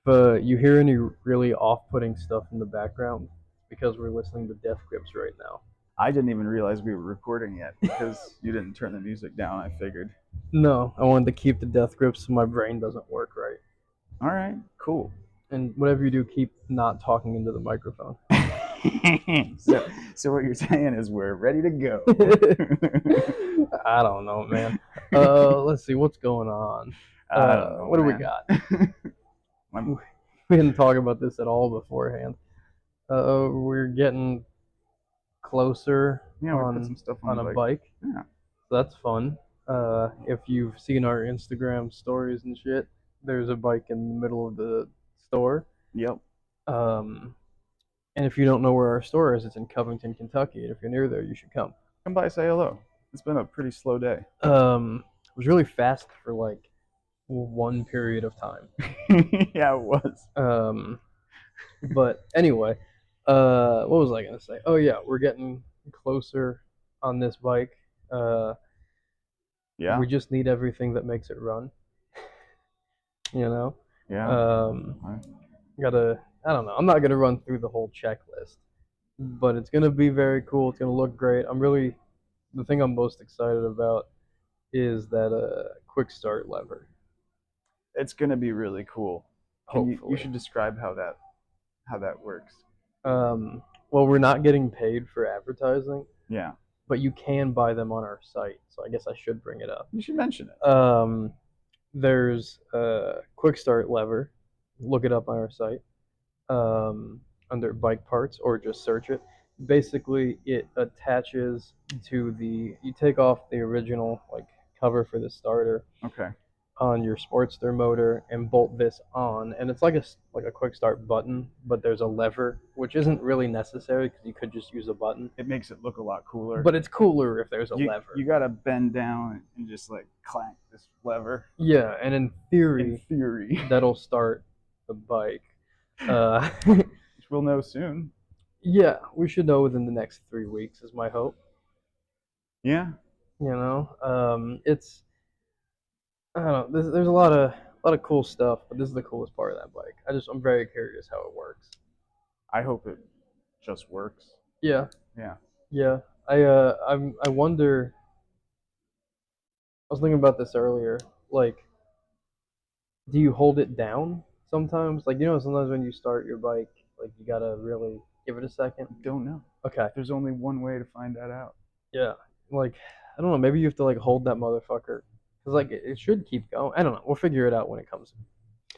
you hear any really off-putting stuff in the background, because we're listening to Death Grips right now. I didn't even realize we were recording yet because you didn't turn the music down. I figured. No, I wanted to keep the Death Grips so my brain doesn't work right. All right, cool. And whatever you do, keep not talking into the microphone. so what you're saying is we're ready to go. I don't know, man. Let's see what's going on. I don't know, What do we man. got? We didn't talk about this at all beforehand. We're getting closer Yeah, we put some stuff on the a bike. Yeah. So that's fun. If you've seen our Instagram stories and shit, there's a bike in the middle of the store. Yep. And if you don't know where our store is, it's in Covington, Kentucky. And if you're near there, you should come. Come by, say hello. It's been a pretty slow day. It was really fast for like one period of time. Yeah, it was. But anyway, what was I gonna say? Oh yeah, we're getting closer on this bike. Yeah. We just need everything that makes it run. You know. Yeah. Gotta. I don't know. I'm not gonna run through the whole checklist, but it's gonna be very cool. It's gonna look great. The thing I'm most excited about is that quick start lever. It's gonna be really cool. You should describe how that works. Well, we're not getting paid for advertising. Yeah. But you can buy them on our site, so I guess I should bring it up. You should mention it. There's a quick start lever. Look it up on our site under bike parts, or just search it. Basically, it attaches to you take off the original like cover for the starter. Okay. On your Sportster motor and bolt this on, and it's like a quick start button, but there's a lever, which isn't really necessary because you could just use a button. It makes it look a lot cooler. But it's cooler if there's a lever. You gotta bend down and just like clank this lever. Yeah, and in theory, that'll start the bike. Which we'll know soon. Yeah, we should know within the next 3 weeks is my hope. Yeah. You know, it's I don't know. There's a lot of cool stuff, but this is the coolest part of that bike. I'm very curious how it works. I hope it just works. Yeah. Yeah. Yeah. I wonder. I was thinking about this earlier. Like, do you hold it down sometimes? Like, sometimes when you start your bike, like you gotta really give it a second. Don't know. Okay. There's only one way to find that out. Yeah. Like, I don't know. Maybe you have to like hold that motherfucker. Because, like, it should keep going. I don't know. We'll figure it out when it comes.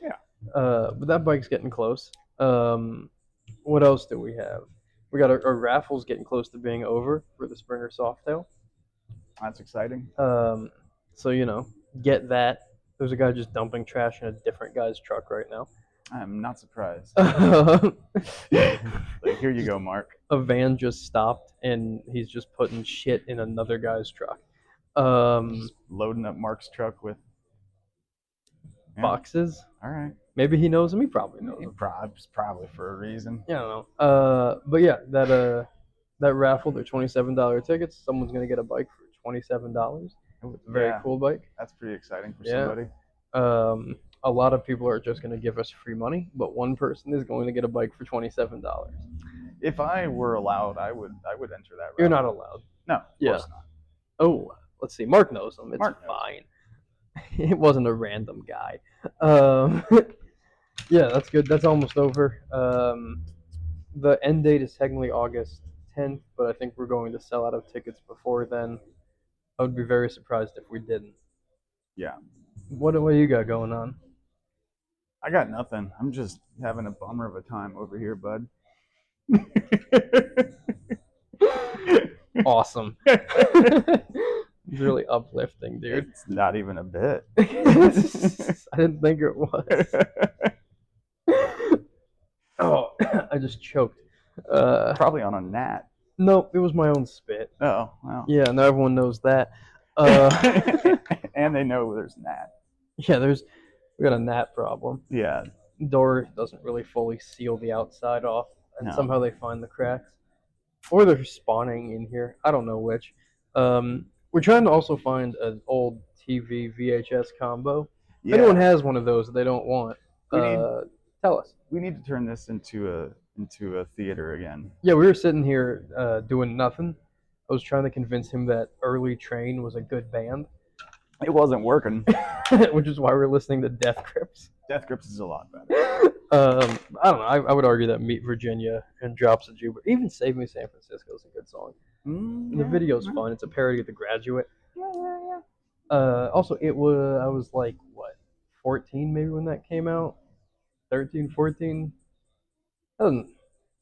Yeah. But that bike's getting close. What else do we have? We got our raffles getting close to being over for the Springer Softail. That's exciting. So, get that. There's a guy just dumping trash in a different guy's truck right now. I'm not surprised. Like, here you go, Mark. A van just stopped, and he's just putting shit in another guy's truck. Just loading up Mark's truck with boxes. All right. Maybe he knows him. He probably knows him. Probably for a reason. Yeah, I don't know. But yeah, that raffle, they're $27 tickets. Someone's gonna get a bike for $27. It's a very cool bike. That's pretty exciting for somebody. A lot of people are just gonna give us free money, but one person is going to get a bike for $27. If I were allowed, I would enter that raffle. You're not allowed. No, of course not. Oh, let's see. Mark knows him. It's fine. It wasn't a random guy. Yeah, that's good. That's almost over. The end date is technically August 10th, but I think we're going to sell out of tickets before then. I would be very surprised if we didn't. Yeah. What do you got going on? I got nothing. I'm just having a bummer of a time over here, bud. Awesome. It's really uplifting, dude. It's not even a bit. I didn't think it was. Oh, I just choked. Probably on a gnat. Nope, it was my own spit. Oh, wow. Yeah, now everyone knows that. And they know there's gnat. Yeah, we got a gnat problem. Yeah. Door doesn't really fully seal the outside off, and somehow they find the cracks. Or they're spawning in here. I don't know which. We're trying to also find an old TV VHS combo. If anyone has one of those that they don't want, Tell us. We need to turn this into a theater again. Yeah, we were sitting here doing nothing. I was trying to convince him that Early Train was a good band, It wasn't working. which is why we're listening to Death Grips. Death Grips is a lot better. I don't know. I would argue that Meet Virginia and Drops of Jupiter, even Save Me San Francisco is a good song. And the video's fun. It's a parody of The Graduate. Yeah. Also, I was like, what, 14 maybe when that came out? 13, 14? That doesn't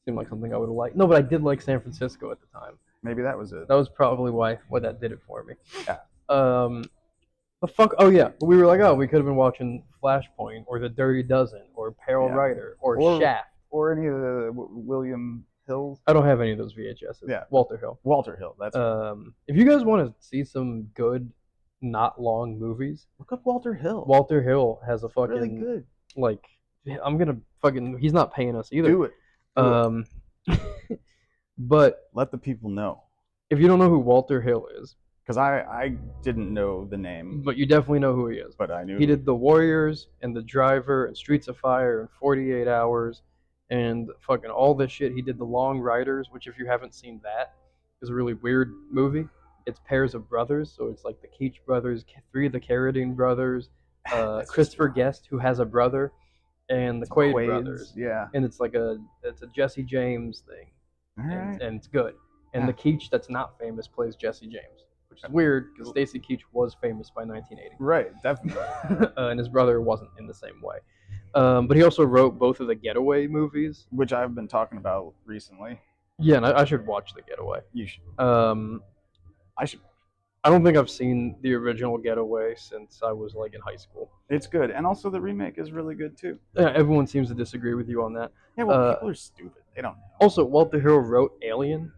seem like something I would have liked. No, but I did like San Francisco at the time. Maybe that was it. That was probably why that did it for me. Yeah. The fuck. Oh yeah, we were like, oh, we could have been watching Flashpoint or The Dirty Dozen or Peril Yeah. Rider or Shaft or any of the William Hills. I don't have any of those VHSs. Yeah. Walter Hill. Walter Hill. That's if you guys want to see some good, not long movies, look up Walter Hill. Walter Hill has a fucking really good. Like, I'm gonna fucking. He's not paying us either. Do it. But let the people know. If you don't know who Walter Hill is, because I didn't know the name, but you definitely know who he is. But I knew he did The Warriors and The Driver and Streets of Fire and 48 Hours and fucking all this shit. He did The Long Riders, which if you haven't seen that, is a really weird movie. It's pairs of brothers, so it's like the Keach brothers, 3 of the Carradine brothers, Christopher Guest, who has a brother, and the Quaid brothers. Yeah, and it's a Jesse James thing, and it's good. And the Keach that's not famous plays Jesse James, which is weird because Stacy Keach was famous by 1980. Right, definitely. And his brother wasn't in the same way. But he also wrote both of the Getaway movies, which I've been talking about recently. Yeah, and I should watch The Getaway. You should. I should. I don't think I've seen the original Getaway since I was like in high school. It's good, and also the remake is really good too. Yeah, everyone seems to disagree with you on that. Yeah, well, people are stupid. They don't know. Also, Walter Hill wrote Alien,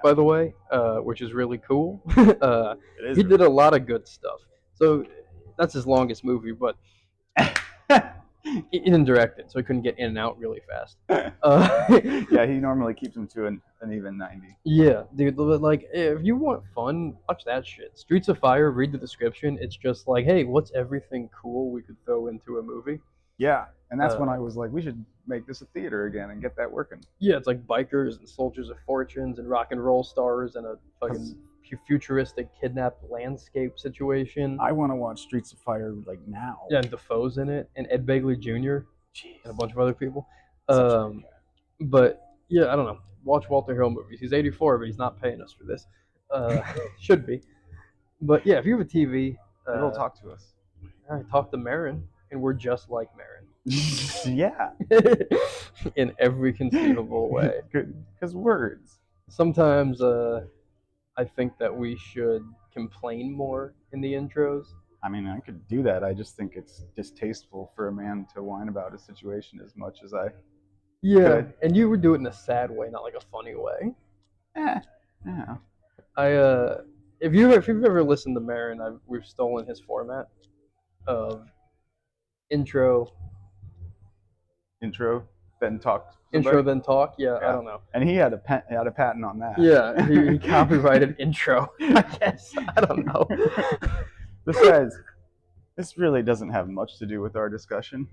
by the way, which is really cool. He did a lot of good stuff. So that's his longest movie, but he didn't direct it, so he couldn't get in and out really fast. Yeah, he normally keeps him to an even 90. Yeah, dude, like, if you want fun, watch that shit. Streets of Fire, read the description. It's just like, hey, what's everything cool we could throw into a movie? Yeah, and that's when I was like, we should make this a theater again and get that working. Yeah, it's like bikers and soldiers of fortunes and rock and roll stars and a fucking futuristic kidnapped landscape situation. I want to watch Streets of Fire like now. Yeah, and Defoe's in it, and Ed Begley Jr. Jeez. And a bunch of other people. But yeah, I don't know. Watch Walter Hill movies. He's 84, but he's not paying us for this. Should be. But yeah, if you have a TV, it'll talk to us. Talk to Marin, and we're just like Marin. Yeah. In every conceivable way. Because words. Sometimes I think that we should complain more in the intros. I mean, I could do that. I just think it's distasteful for a man to whine about a situation as much as I. Yeah, and you would do it in a sad way, not like a funny way. Yeah. If you've ever listened to Marin, we've stolen his format of intro, then talk. Intro, then talk. Yeah, I don't know. And he had a patent on that. Yeah, he copyrighted intro. I guess I don't know. Besides, this really doesn't have much to do with our discussion.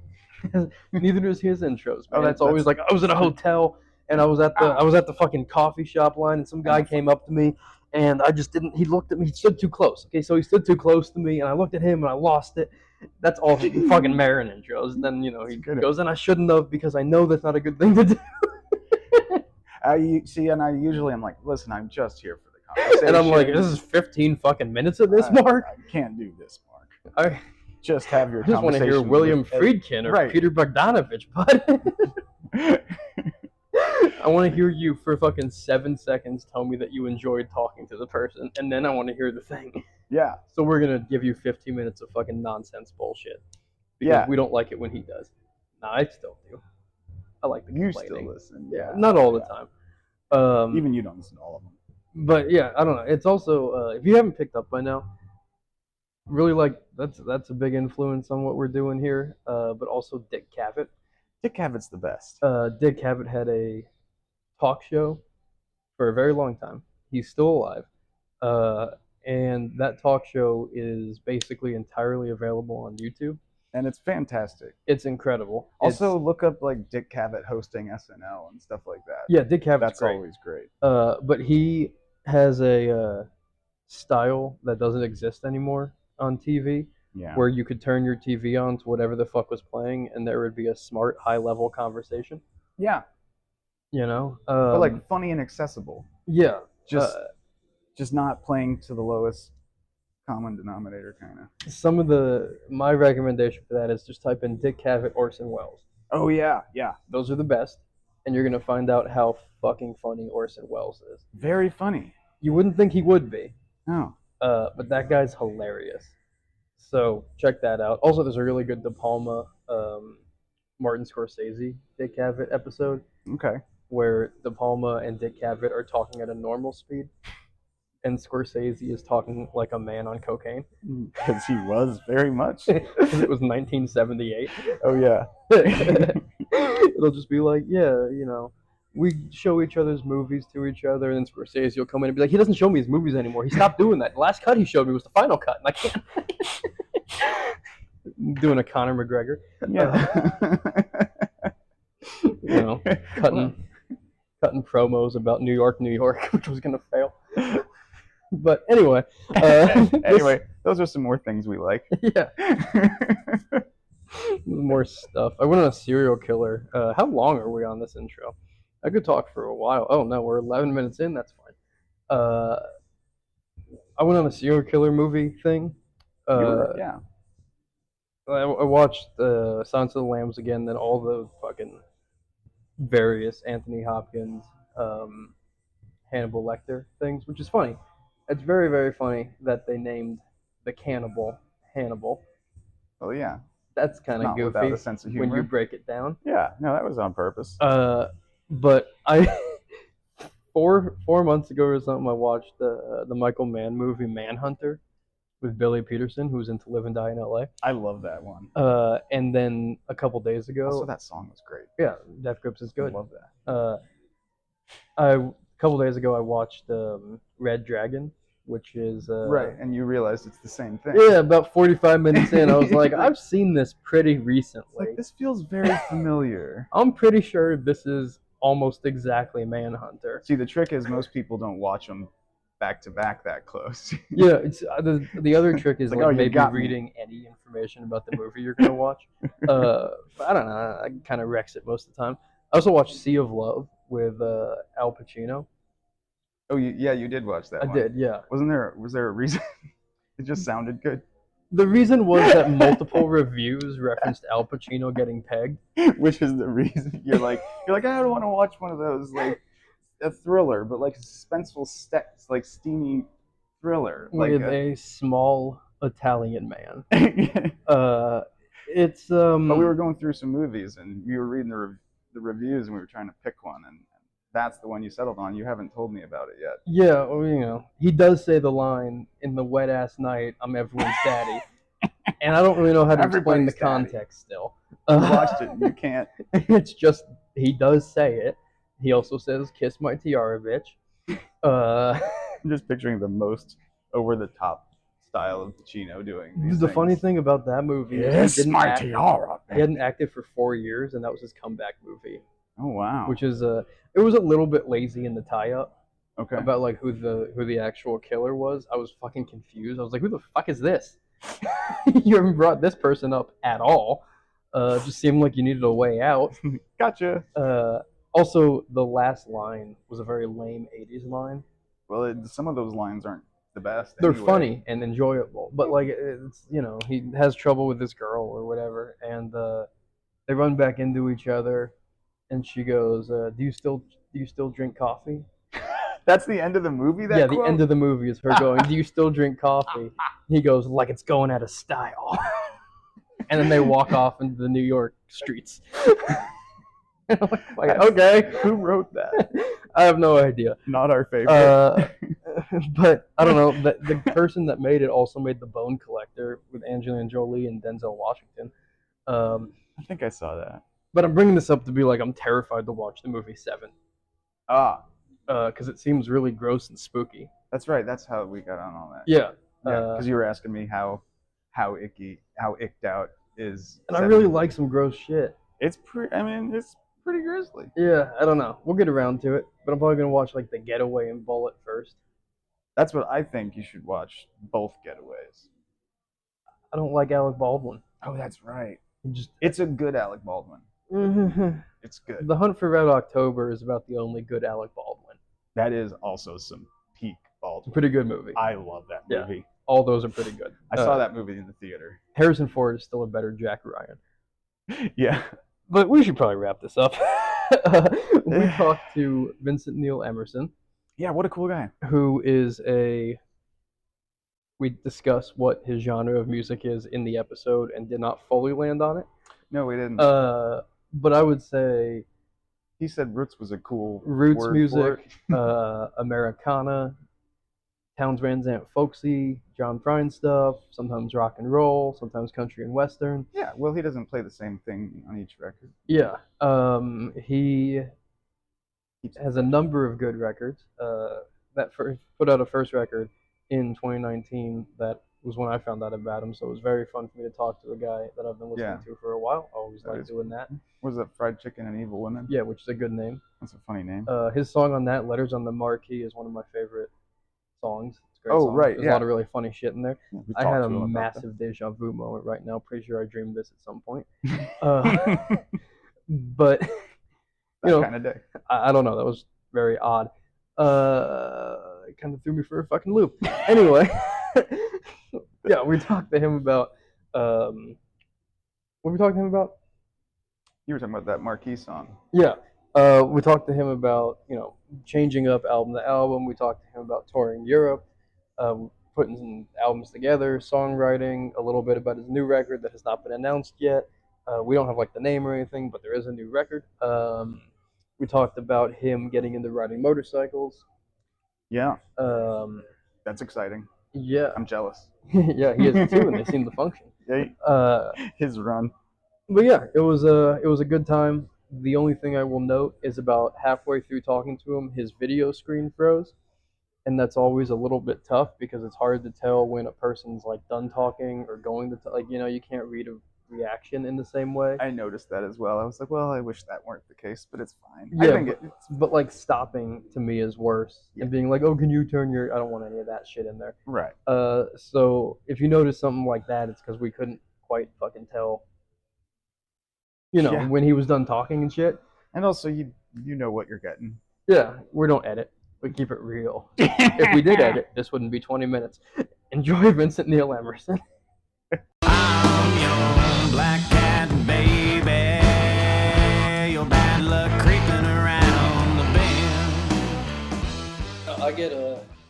Neither does his intros. Man. It's always like I was in a hotel and I was at the fucking coffee shop line and some guy came up to me and I just didn't. He looked at me. He stood too close. Okay, so he stood too close to me and I looked at him and I lost it. That's all fucking Marin intros. And then he goes, and I shouldn't have because I know that's not a good thing to do. And I usually I'm like, listen, I'm just here for the conversation. And I'm like, this is 15 fucking minutes of this, Mark. I can't do this, Mark. I just have your. I just want to hear William Friedkin or Peter Bogdanovich, bud. I want to hear you for fucking 7 seconds tell me that you enjoyed talking to the person, and then I want to hear the thing. Yeah. So we're gonna give you 15 minutes of fucking nonsense bullshit. Because we don't like it when he does. Nah, I still do. I like the complaining. You still listen. Yeah, not all the time. Even you don't listen to all of them. But yeah, I don't know. It's also if you haven't picked up by now, really like that's a big influence on what we're doing here. But also Dick Cavett. Dick Cavett's the best. Dick Cavett had a talk show for a very long time. He's still alive. And that talk show is basically entirely available on YouTube. and it's fantastic. It's incredible. Also, look up like Dick Cavett hosting SNL and stuff like that. Yeah, Dick Cavett's That's great. always great. But he has a style that doesn't exist anymore on TV, Yeah. where you could turn your TV on to whatever the fuck was playing, and there would be a smart, high-level conversation. Yeah. You know, But like funny and accessible. yeah, Just just not playing to the lowest common denominator, kind of. some of my recommendation for that is just type in Dick Cavett, Orson Welles. Oh yeah, yeah. Those are the best, and you're gonna find out how fucking funny Orson Welles is. Very funny. You wouldn't think he would be, Oh. but that guy's hilarious. So check that out. Also, there's a really good De Palma, Martin Scorsese, Dick Cavett episode Okay. where De Palma and Dick Cavett are talking at a normal speed, and Scorsese is talking like a man on cocaine. Because he was very much. Because it was 1978. Oh yeah. It'll just be like, yeah, you know, we show each other's movies to each other, and then Scorsese will come in and be like, he doesn't show me his movies anymore. He stopped doing that. The last cut he showed me was the final cut, and I can't. Doing a Conor McGregor. Yeah. You know, cutting promos about New York, which was gonna fail. But anyway, those are some more things we like. Yeah, more stuff. I went on a serial killer. How long are we on this intro? I could talk for a while. Oh no, we're 11 minutes in. That's fine. I went on a serial killer movie thing. Yeah. I watched Silence of the Lambs again, then all the fucking various Anthony Hopkins, Hannibal Lecter things, which is funny. It's very, very funny that they named the cannibal Hannibal. Oh yeah. That's kind of goofy without a sense of humor. when you break it down. Yeah, no, that was on purpose. But I 4 months ago or something, I watched the Michael Mann movie Manhunter with Billy Peterson, who's in To Live and Die in L.A. I love that one. And then a couple days ago, also that song was great. Yeah, Death Grips is good. I love that. A couple days ago, I watched Red Dragon, which is right, and you realized it's the same thing. Yeah, about 45 minutes in, I was like, I've seen this pretty recently. Like, this feels very familiar. I'm pretty sure this is almost exactly Manhunter. See, the trick is most people don't watch them back to back that close. Yeah, it's the other trick is like maybe reading any information about the movie you're gonna watch. But I don't know, I kind of wrecks it most of the time. I also watched Sea of Love with Al Pacino. Oh, you did watch that. I did, yeah. Was there a reason? It just sounded good. The reason was that multiple reviews referenced Al Pacino getting pegged, which is the reason you're like I don't want to watch one of those, like a thriller, but like a suspenseful, like steamy thriller with a small Italian man. It's But we were going through some movies and we were reading the reviews and we were trying to pick one, and that's the one you settled on. You haven't told me about it yet. Yeah, well, you know, he does say the line, "In the wet ass night, I'm everyone's daddy," and I don't really know how to explain the context. Still, you watched it. You can't. It's just he does say it. He also says, "Kiss my tiara, bitch." I'm just picturing the most over the top style of Pacino doing these The things. funny thing about that movie is he hadn't acted for 4 years, and that was his comeback movie. Oh wow! Which is it was a little bit lazy in the tie-up. Okay. About like who the actual killer was. I was fucking confused. I was like, who the fuck is this? You haven't brought this person up at all. Just seemed like you needed a way out. Gotcha. Also, the last line was a very lame 80s line. Well, some of those lines aren't the best. They're funny and enjoyable, but like it's, you know, he has trouble with this girl or whatever, and they run back into each other, and she goes, "Do you still drink coffee?" That's the end of the movie. The end of the movie is her going, "Do you still drink coffee?" He goes, "Like it's going out of style," and then they walk off into the New York streets. Like, okay, who wrote that? I have no idea. Not our favorite. But I don't know. The person that made it also made The Bone Collector with Angelina Jolie and Denzel Washington. I think I saw that. But I'm bringing this up to be like, I'm terrified to watch the movie Seven. Because it seems really gross and spooky. That's right. That's how we got on all that. Yeah. Because you were asking me how icked out is And I really 70s. like some gross shit. It's pretty. I mean, it's pretty grisly. Yeah, I don't know. We'll get around to it, but I'm probably gonna watch like The Getaway and Bullet first. That's what I think you should watch. Both Getaways. I don't like Alec Baldwin. Oh, that's right. He just It's a good Alec Baldwin. The It's good. Hunt for Red October is about the only good Alec Baldwin. That is also some peak It's a Baldwin. pretty good movie. I love that Yeah. movie. All those are pretty good. I saw that movie in the theater. Harrison Ford is still a better Jack Ryan. Yeah. But we should probably wrap this up. We talked to Vincent Neil Emerson, Yeah, what a cool guy. who is a. We discussed what his genre of music is in the episode and did not fully land on it. No, we didn't. But I would say He said roots was a cool roots word for music, it. Americana, Towns Van Zandt folksy, John Prine stuff, sometimes rock and roll, sometimes country and western. Yeah, well, he doesn't play the same thing on each record. Yeah, he has a number of good records. That put out a first record in 2019. That was when I found out about him. So it was very fun for me to talk to a guy that I've been listening to for a while. I always like doing that. Was it Fried Chicken and Evil Women? Yeah, which is a good name. That's a funny name. His song on that, "Letters on the Marquee," is one of my favorite songs. It's a great Oh, song. right, There's a lot of really funny shit in there. Yeah, I had a massive deja vu moment right now. Pretty sure I dreamed this at some point. But that kind of day. I don't know. That was very odd. It kind of threw me for a fucking loop. Anyway, yeah, we talked to him about what were we talking to him about? You were talking about that Marquee song. Yeah, we talked to him about changing up album to album. We talked to him about touring Europe, putting some albums together, songwriting, a little bit about his new record that has not been announced yet. We don't have like the name or anything, but there is a new record. We talked about him getting into riding motorcycles. Yeah, Um, that's exciting. yeah, I'm jealous. yeah, he is too, and they seem to function. Yeah, his run. But yeah, it was a good time. The only thing I will note is about halfway through talking to him, his video screen froze, and that's always a little bit tough because it's hard to tell when a person's like done talking or going to like you can't read a reaction in the same way. I noticed that as well. I was like, well, I wish that weren't the case, but it's fine. Yeah, I think but like stopping to me is worse, Yeah. and being like, oh, can you turn your? I don't want any of that shit in there. right. So if you notice something like that, it's because we couldn't quite fucking tell. Yeah. When he was done talking and shit. And also, you know what you're getting. Yeah, we don't edit. We keep it real. If we did edit, this wouldn't be 20 minutes. Enjoy Vincent Neil Emerson. I'm your black cat, baby. Your bad luck creeping around the bend. I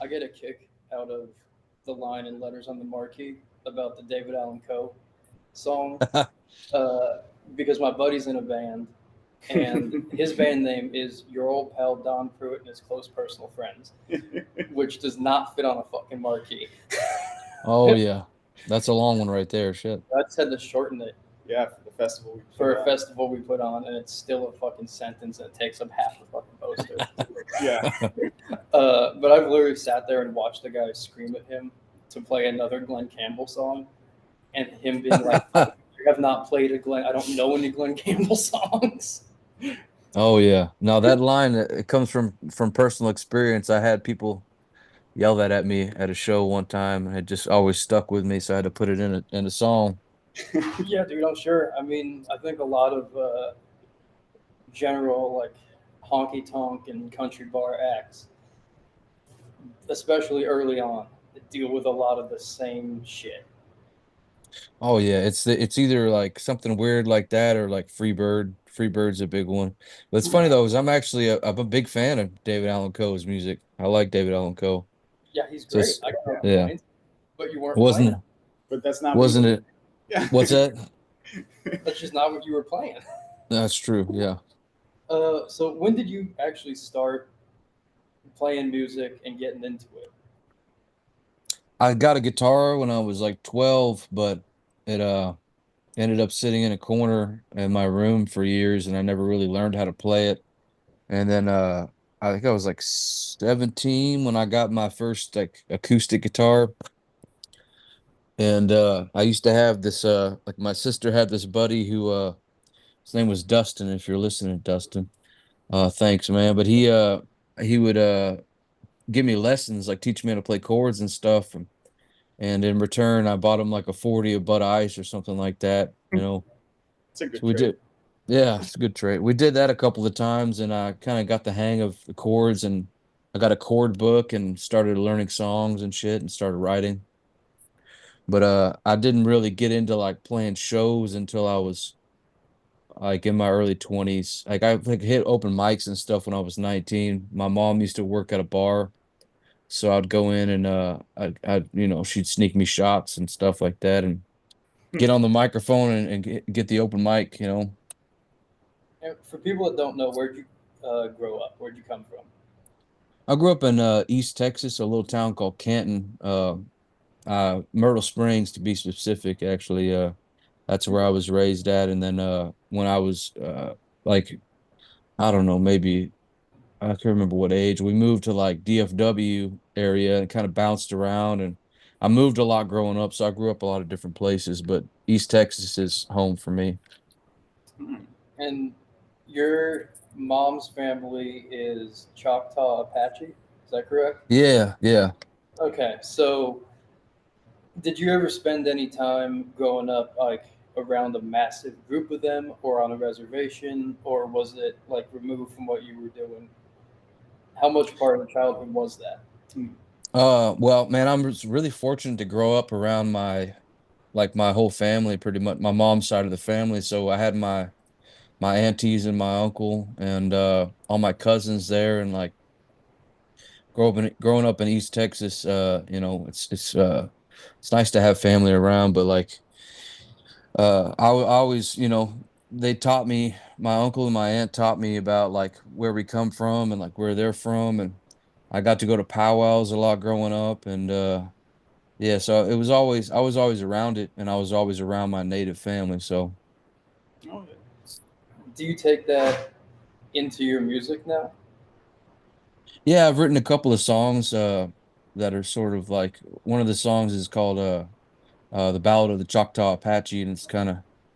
get a kick out of the line in Letters on the Marquee about the David Allan Coe song. Because my buddy's in a band, and his band name is Your Old Pal Don Pruitt and his close personal friends, which does not fit on a fucking marquee. Oh yeah, that's a long one right there. Shit. I just had to shorten it Yeah, for the festival. for a festival we put on, and it's still a fucking sentence, and it takes up half the fucking poster. Yeah. But I've literally sat there and watched the guy scream at him to play another Glenn Campbell song, and him being like, "You have not played a Glenn. I don't know any Glenn Campbell songs." Oh yeah. No, that line it comes from personal experience. I had people yell that at me at a show one time, and it just always stuck with me. So I had to put it in a song. Yeah, dude, I'm sure. I mean, I think a lot of general like honky tonk and country bar acts, especially early on, deal with a lot of the same shit. Oh yeah, it's either like something weird like that or like Freebird. Freebird's a big one. But it's funny though, is I'm a big fan of David Allan Coe's music. I like David Allan Coe. Yeah, he's So great. it's- I got no yeah. complaints. But you weren't Wasn't playing. But that's not. wasn't it? Yeah. What's that? That's just not what you were playing. That's true. Yeah. So when did you actually start playing music and getting into it? I got a guitar when I was like 12, but it ended up sitting in a corner in my room for years and I never really learned how to play it. And then I think I was like 17 when I got my first like acoustic guitar. And I used to have this like my sister had this buddy who his name was Dustin, if you're listening, Dustin. Thanks, man. But he would give me lessons, like teach me how to play chords and stuff. And in return I bought him like a 40 of Bud Ice or something like that, you know. It's a So good we trade. did, yeah, it's a good trade. We did that a couple of times and I kind of got the hang of the chords and I got a chord book and started learning songs and shit and started writing. But I didn't really get into like playing shows until I was like in my early 20s. Like I like hit open mics and stuff when I was 19. My mom used to work at a bar, so I'd go in and I you know, she'd sneak me shots and stuff like that and get on the microphone and get the open mic, you know. And for people that don't know, where'd you grow up? Where'd you come from? I grew up in East Texas, a little town called Canton, Myrtle Springs to be specific, actually. That's where I was raised at. And then when I was like I don't know, maybe I can't remember what age, we moved to like DFW area and kind of bounced around and I moved a lot growing up, so I grew up a lot of different places, but East Texas is home for me. Hmm. And your mom's family is Choctaw Apache. Is that correct? Yeah, yeah. Okay, so did you ever spend any time growing up like around a massive group of them or on a reservation, or was it like removed from what you were doing? How much part of childhood was that? Hmm. Well, man, I'm just really fortunate to grow up around my like my whole family, pretty much my mom's side of the family. So I had my aunties and my uncle and all my cousins there, and like growing up in East Texas, you know, it's nice to have family around, but like I always, you know, they taught me, my uncle and my aunt taught me about like where we come from and like where they're from, and I got to go to powwows a lot growing up, and yeah, so it was always I was always around it, and I was always around my native family. So Oh, Do you take that into your music now? yeah, I've written a couple of songs that are sort of like one of the songs is called the Ballad of the Choctaw Apache, and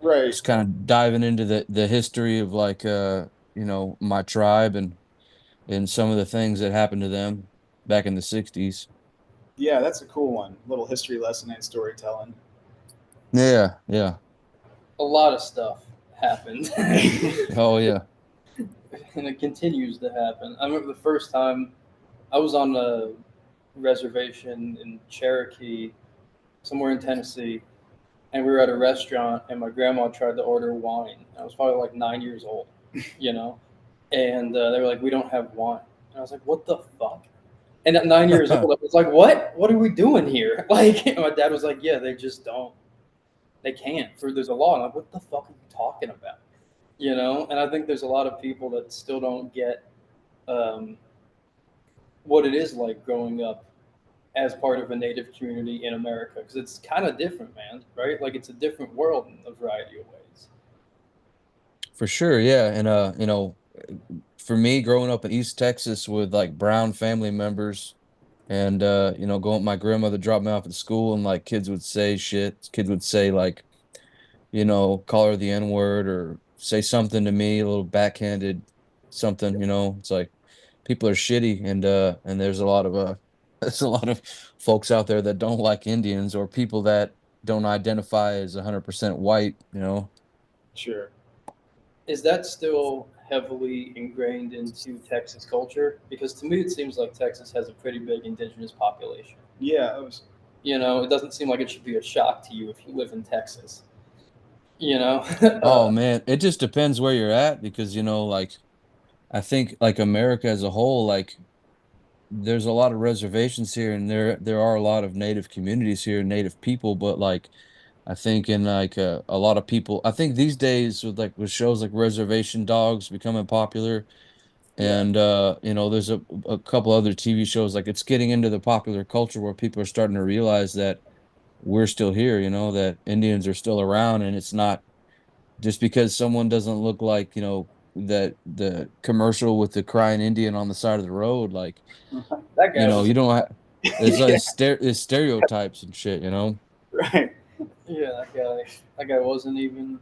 right. it's kind of diving into the history of like you know, my tribe and some of the things that happened to them back in the 60s. Yeah, that's a cool one. Little history lesson and storytelling. Yeah, yeah. A lot of stuff happened. Oh yeah. And it continues to happen. I remember the first time I was on a reservation in Cherokee, somewhere in Tennessee, and we were at a restaurant, and my grandma tried to order wine. I was probably like 9 years old, you know, and they were like, "We don't have wine," and I was like, "What the fuck?" And at 9 years old, I was like, "What? What are we doing here?" Like, and my dad was like, "Yeah, they just don't. They can't. For there's a law." And I'm like, "What the fuck are you talking about?" You know, and I think there's a lot of people that still don't get um, what it is like growing up as part of a native community in America, because it's kind of different, man. Right? Like it's a different world in a variety of ways. For sure, yeah. And you know, for me growing up in East Texas with like brown family members and you know, going my grandmother dropped me off at school and like kids would say shit. Kids would say like, you know, call her the N-word or say something to me, a little backhanded something, you know. It's like people are shitty and there's a lot of there's a lot of folks out there that don't like Indians or people that don't identify as 100% white, you know. Sure. Is that still heavily ingrained into Texas culture? Because to me, it seems like Texas has a pretty big indigenous population. Yeah, it was. You know, it doesn't seem like it should be a shock to you if you live in Texas. You know, Oh man, it just depends where you're at because you know like I think like America as a whole like there's a lot of reservations here and there are a lot of native communities here, native people, but like I think in like a lot of people, I think these days with like with shows like Reservation Dogs becoming popular, Yeah. and you know there's a couple other TV shows like it's getting into the popular culture where people are starting to realize that we're still here, you know, that Indians are still around, and it's not just because someone doesn't look like, you know, that the commercial with the crying Indian on the side of the road, like, that you guy know, was. you don't have, there's Yeah. there's stereotypes and shit, you know. Right. Yeah, that guy wasn't even.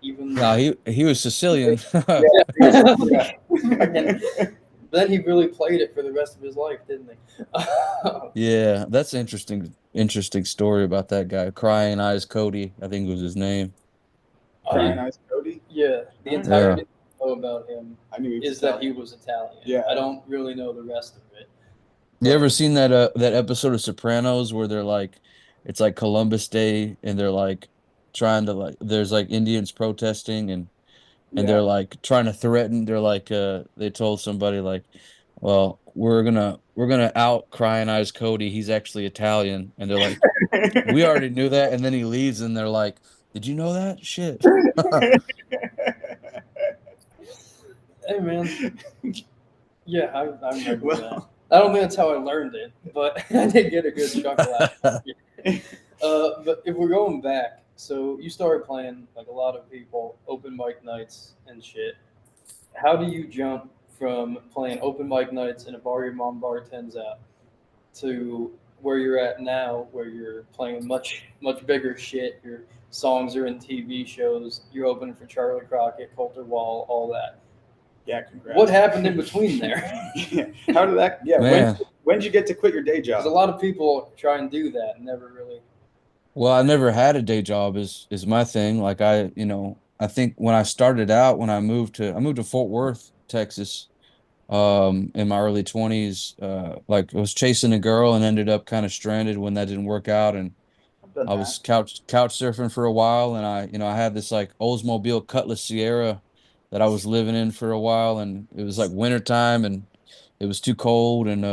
No, he was Sicilian. Yeah. Then he really played it for the rest of his life, didn't he? Yeah, that's interesting story about that guy. Crying Eyes Cody, I think was his name. Crying Eyes Cody. Yeah, the Alright. entire Yeah. thing I know about him I knew he was is that he Italian. was Italian. Yeah. I don't really know the rest of it. You ever But seen that episode of Sopranos where they're like, it's like Columbus Day and they're like trying to like, there's like Indians protesting and Yeah. they're like trying to threaten. They're like, they told somebody like, well, we're gonna out Crying Eyes Cody. He's actually Italian, and they're like, we already knew that. And then he leaves, and they're like, did you know that? Shit. hey, man, yeah, I remember that. Well, I don't think that's how I learned it, but I did get a good chuckle out of it. But if we're going back, so you started playing like a lot of people, open mic nights and shit. How do you jump from playing open mic nights in a bar your mom bartends at to where you're at now, where you're playing much bigger shit? Your songs are in TV shows. You're opening for Charlie Crockett, Coulter Wall, all that. yeah, congrats. What happened in between there? Yeah. How did that? Yeah. Man. When did you get to quit your day job? Because a lot of people try and do that and never really. Well, I never had a day job is my thing. Like I think when I started out, when I moved to Fort Worth, Texas, in my early 20s, like I was chasing a girl and ended up kind of stranded when that didn't work out. And I've done I that. was couch surfing for a while, and I had this like Oldsmobile Cutlass Sierra that I was living in for a while, and it was like wintertime and it was too cold, and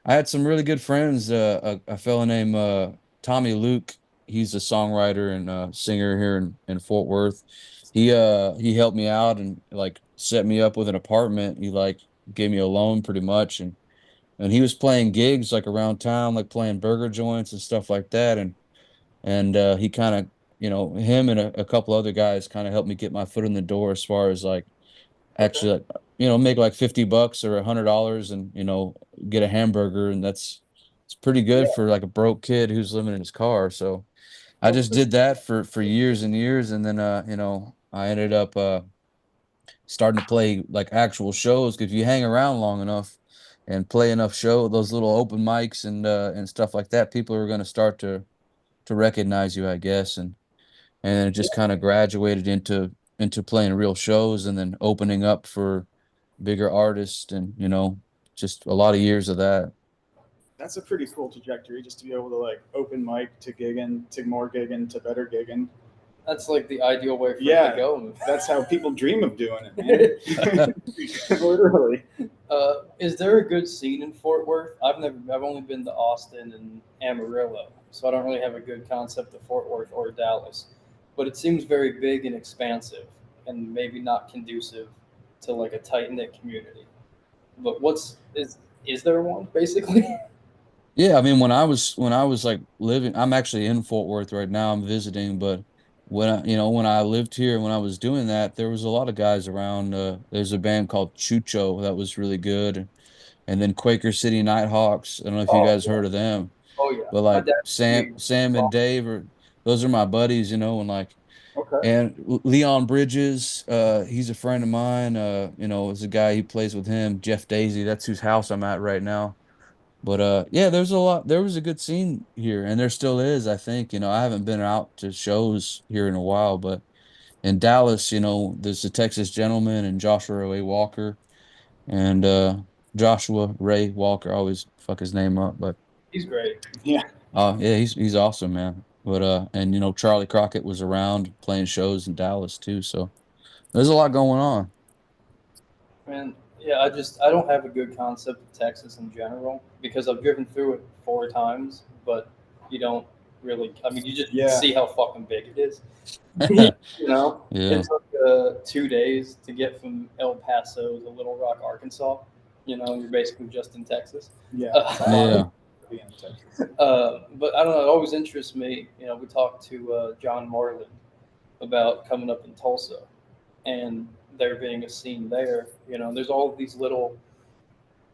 I had some really good friends. A fella named Tommy Luke, he's a songwriter and singer here in Fort Worth. He helped me out and like set me up with an apartment. He like gave me a loan pretty much, and he was playing gigs like around town, like playing burger joints and stuff like that, and he kind of, him and a couple other guys kind of helped me get my foot in the door as far as like Okay. actually, like, make like $50 or $100 and get a hamburger, and it's pretty good for like a broke kid who's living in his car. So I Well, just did that for years and years, and then I ended up starting to play like actual shows. 'Cause if you hang around long enough and play enough those little open mics and stuff like that, people are going to start to recognize you, I guess. And it just kind of graduated into playing real shows and then opening up for bigger artists, and just a lot of years of that. that's a pretty cool trajectory, just to be able to like open mic to gigging to more gigging to better gigging. That's like the ideal way for it Yeah. to go. That's how people dream of doing it, man. Literally. Is there a good scene in Fort Worth? I've only been to Austin and Amarillo, so I don't really have a good concept of Fort Worth or Dallas. But it seems very big and expansive, and maybe not conducive to like a tight knit community. But is there one basically? Yeah, I mean, when I was like living, I'm actually in Fort Worth right now. I'm visiting, but when I lived here, when I was doing that, there was a lot of guys around. There's a band called Chucho that was really good, and then Quaker City Nighthawks. I don't know if you Oh guys heard of them, oh yeah, but my like dad. Sam and Dave are those are my buddies, and like Okay. and Leon Bridges, he's a friend of mine. Is a guy, he plays with him. Jeff Daisy, that's whose house I'm at right now. But yeah, there was a good scene here, and there still is, I think. I haven't been out to shows here in a while, but in Dallas, there's the Texas Gentleman and Joshua Ray Walker, and Joshua Ray Walker, I always fuck his name up, but He's great. Yeah. yeah, he's awesome, man. But and Charlie Crockett was around playing shows in Dallas too, so there's a lot going on. Man, yeah, I don't have a good concept of Texas in general because I've driven through it 4 times, but you don't really. I mean, you just Yeah. see how fucking big it is. You know, Yeah. it took 2 days to get from El Paso to Little Rock, Arkansas. You're basically just in Texas. Yeah. Yeah. Being in Texas. But I don't know. It always interests me. We talked to John Marlin about coming up in Tulsa and there being a scene there. There's all these little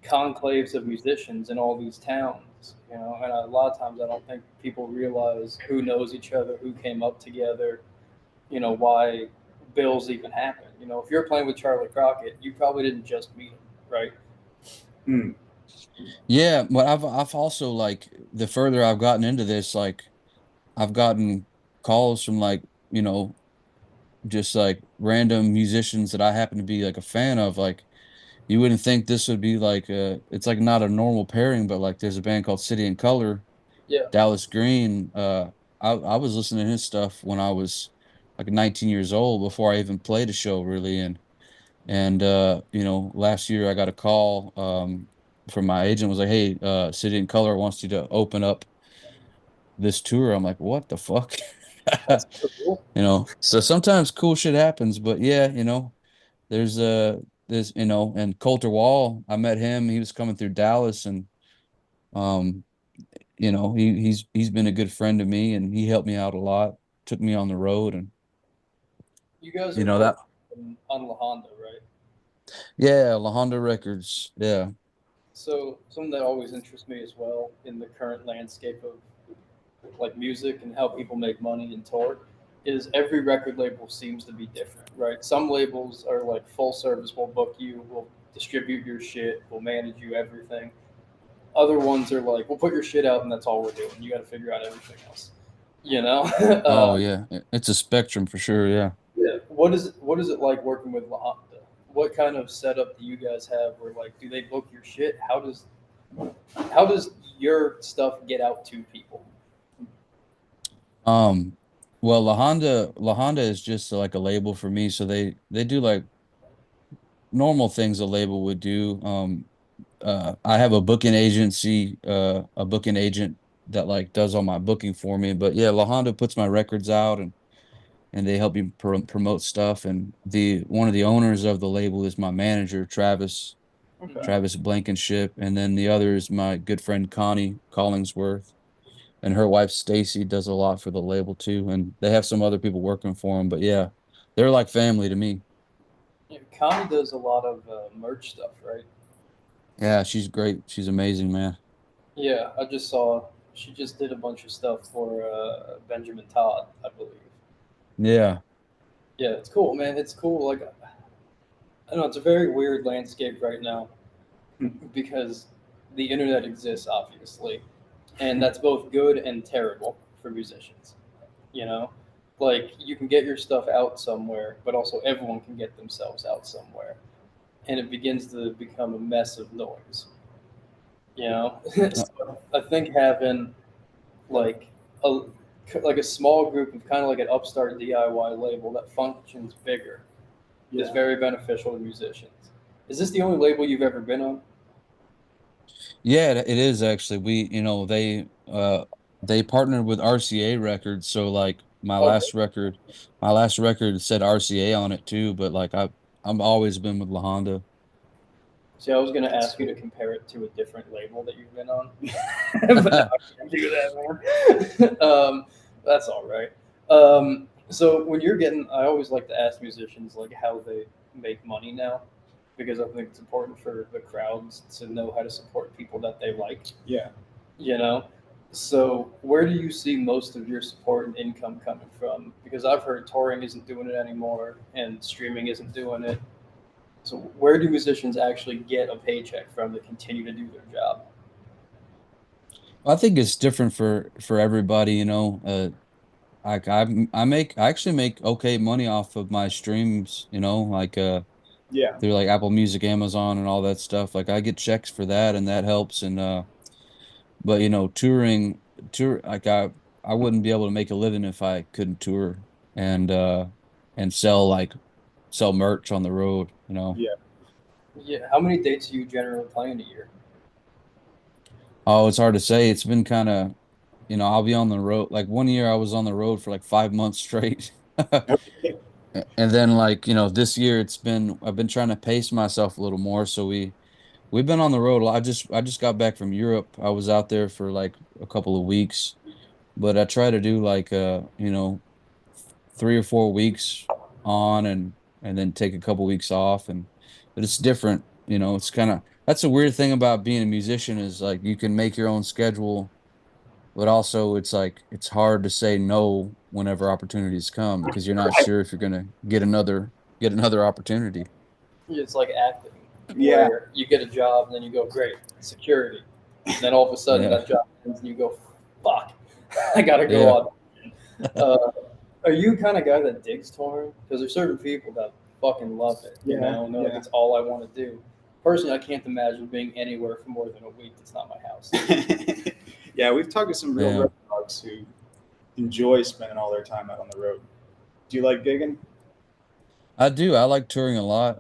conclaves of musicians in all these towns, things, you know. And a lot of times, I don't think people realize who knows each other, who came up together, you know, why bills even happen. You know, if you're playing with Charlie Crockett, you probably didn't just meet him, right? Hmm. Yeah, but I've also like the further I've gotten into this, like I've gotten calls from like, you know, just like random musicians that I happen to be like a fan of. Like you wouldn't think this would be like it's like not a normal pairing, but like there's a band called City and Color, Yeah. Dallas Green. I was listening to his stuff when I was like 19 years old before I even played a show really. And you know, last year I got a call from my agent was like, "Hey, City and Color wants you to open up this tour." I'm like, "What the fuck?" That's so cool. You know, so sometimes cool shit happens, but yeah, you know, there's you know, and Coulter Wall, I met him. He was coming through Dallas, and um, you know, he's been a good friend to me, and he helped me out a lot, took me on the road, and You guys you are know both that. on La Honda, right? Yeah, La Honda Records. Yeah. So something that always interests me as well in the current landscape of like music and how people make money and tour is every record label seems to be different, right? Some labels are like full service, will book you, will distribute your shit, will manage you everything. Other ones are like, we'll put your shit out and that's all we're doing. You got to figure out everything else, you know. Oh yeah, it's a spectrum for sure. Yeah. Yeah. What is it like working with La Honda? What kind of setup do you guys have? Where like, do they book your shit? How does your stuff get out to people? Um, well, La Honda is just like a label for me, so they do like normal things a label would do. I have a booking agency, a booking agent that like does all my booking for me. But yeah, La Honda puts my records out and they help me promote stuff. And the one of the owners of the label is my manager, Okay. Travis Blankenship, and then the other is my good friend Connie Collingsworth. And her wife Stacy does a lot for the label too, and they have some other people working for them. But yeah, they're like family to me. Yeah, Connie does a lot of merch stuff, right? Yeah, she's great. She's amazing, man. Yeah, I just saw she just did a bunch of stuff for Benjamin Todd, I believe. Yeah. Yeah, it's cool, man. It's cool. Like I don't know, it's a very weird landscape right now because the internet exists, obviously, and that's both good and terrible for musicians. You know, like you can get your stuff out somewhere, but also everyone can get themselves out somewhere, and it begins to become a mess of noise. You know, Uh, so I think having like a like a small group of kind of like an upstart DIY label that functions bigger is Yeah. very beneficial to musicians. Is this the only label you've ever been on? Yeah, it is actually. You know, they partnered with RCA Records, so like Okay. my last record said RCA on it too, but like I've always been with La Honda. See, I was going to ask you to compare it to a different label that you've been on, but now I can't do that, man. That's all right. So when you're getting, I always like to ask musicians like how they make money now, because I think it's important for the crowds to know how to support people that they like. Yeah. You know, so where do you see most of your support and income coming from? Because I've heard touring isn't doing it anymore, and streaming isn't doing it. So where do musicians actually get a paycheck from to continue to do their job? I think it's different for everybody, you know. I actually make okay money off of my streams, you know, like Yeah. through like Apple Music, Amazon, and all that stuff. Like I get checks for that, and that helps. And but you know, tour like I wouldn't be able to make a living if I couldn't tour and and sell merch on the road, you know. Yeah. Yeah, how many dates do you generally play in a year? Oh, it's hard to say. It's been kind of, you know, I'll be on the road. Like one year I was on the road for like 5 months straight. Okay. And then like, you know, this year I've been trying to pace myself a little more. So we've been on the road. I just got back from Europe. I was out there for like a couple of weeks, but I try to do like you know, 3 or 4 weeks on and then take a couple weeks off, and but it's different, you know. It's kind of that's a weird thing about being a musician is like you can make your own schedule, but also it's like it's hard to say no whenever opportunities come because you're not Right. sure if you're gonna get another opportunity. It's like acting, Yeah. where you get a job and then you go, great, security. And then all of a sudden Yeah. that job ends and you go, fuck, I gotta go Yeah. on. Are you kind of guy that digs touring? Because there's certain people that fucking love it. You Yeah, know, and they're like, yeah. it's all I want to do. Personally, I can't imagine being anywhere for more than a week. That's not my house. Yeah, we've talked to some real Yeah. road dogs who enjoy spending all their time out on the road. Do you like gigging? I do. I like touring a lot.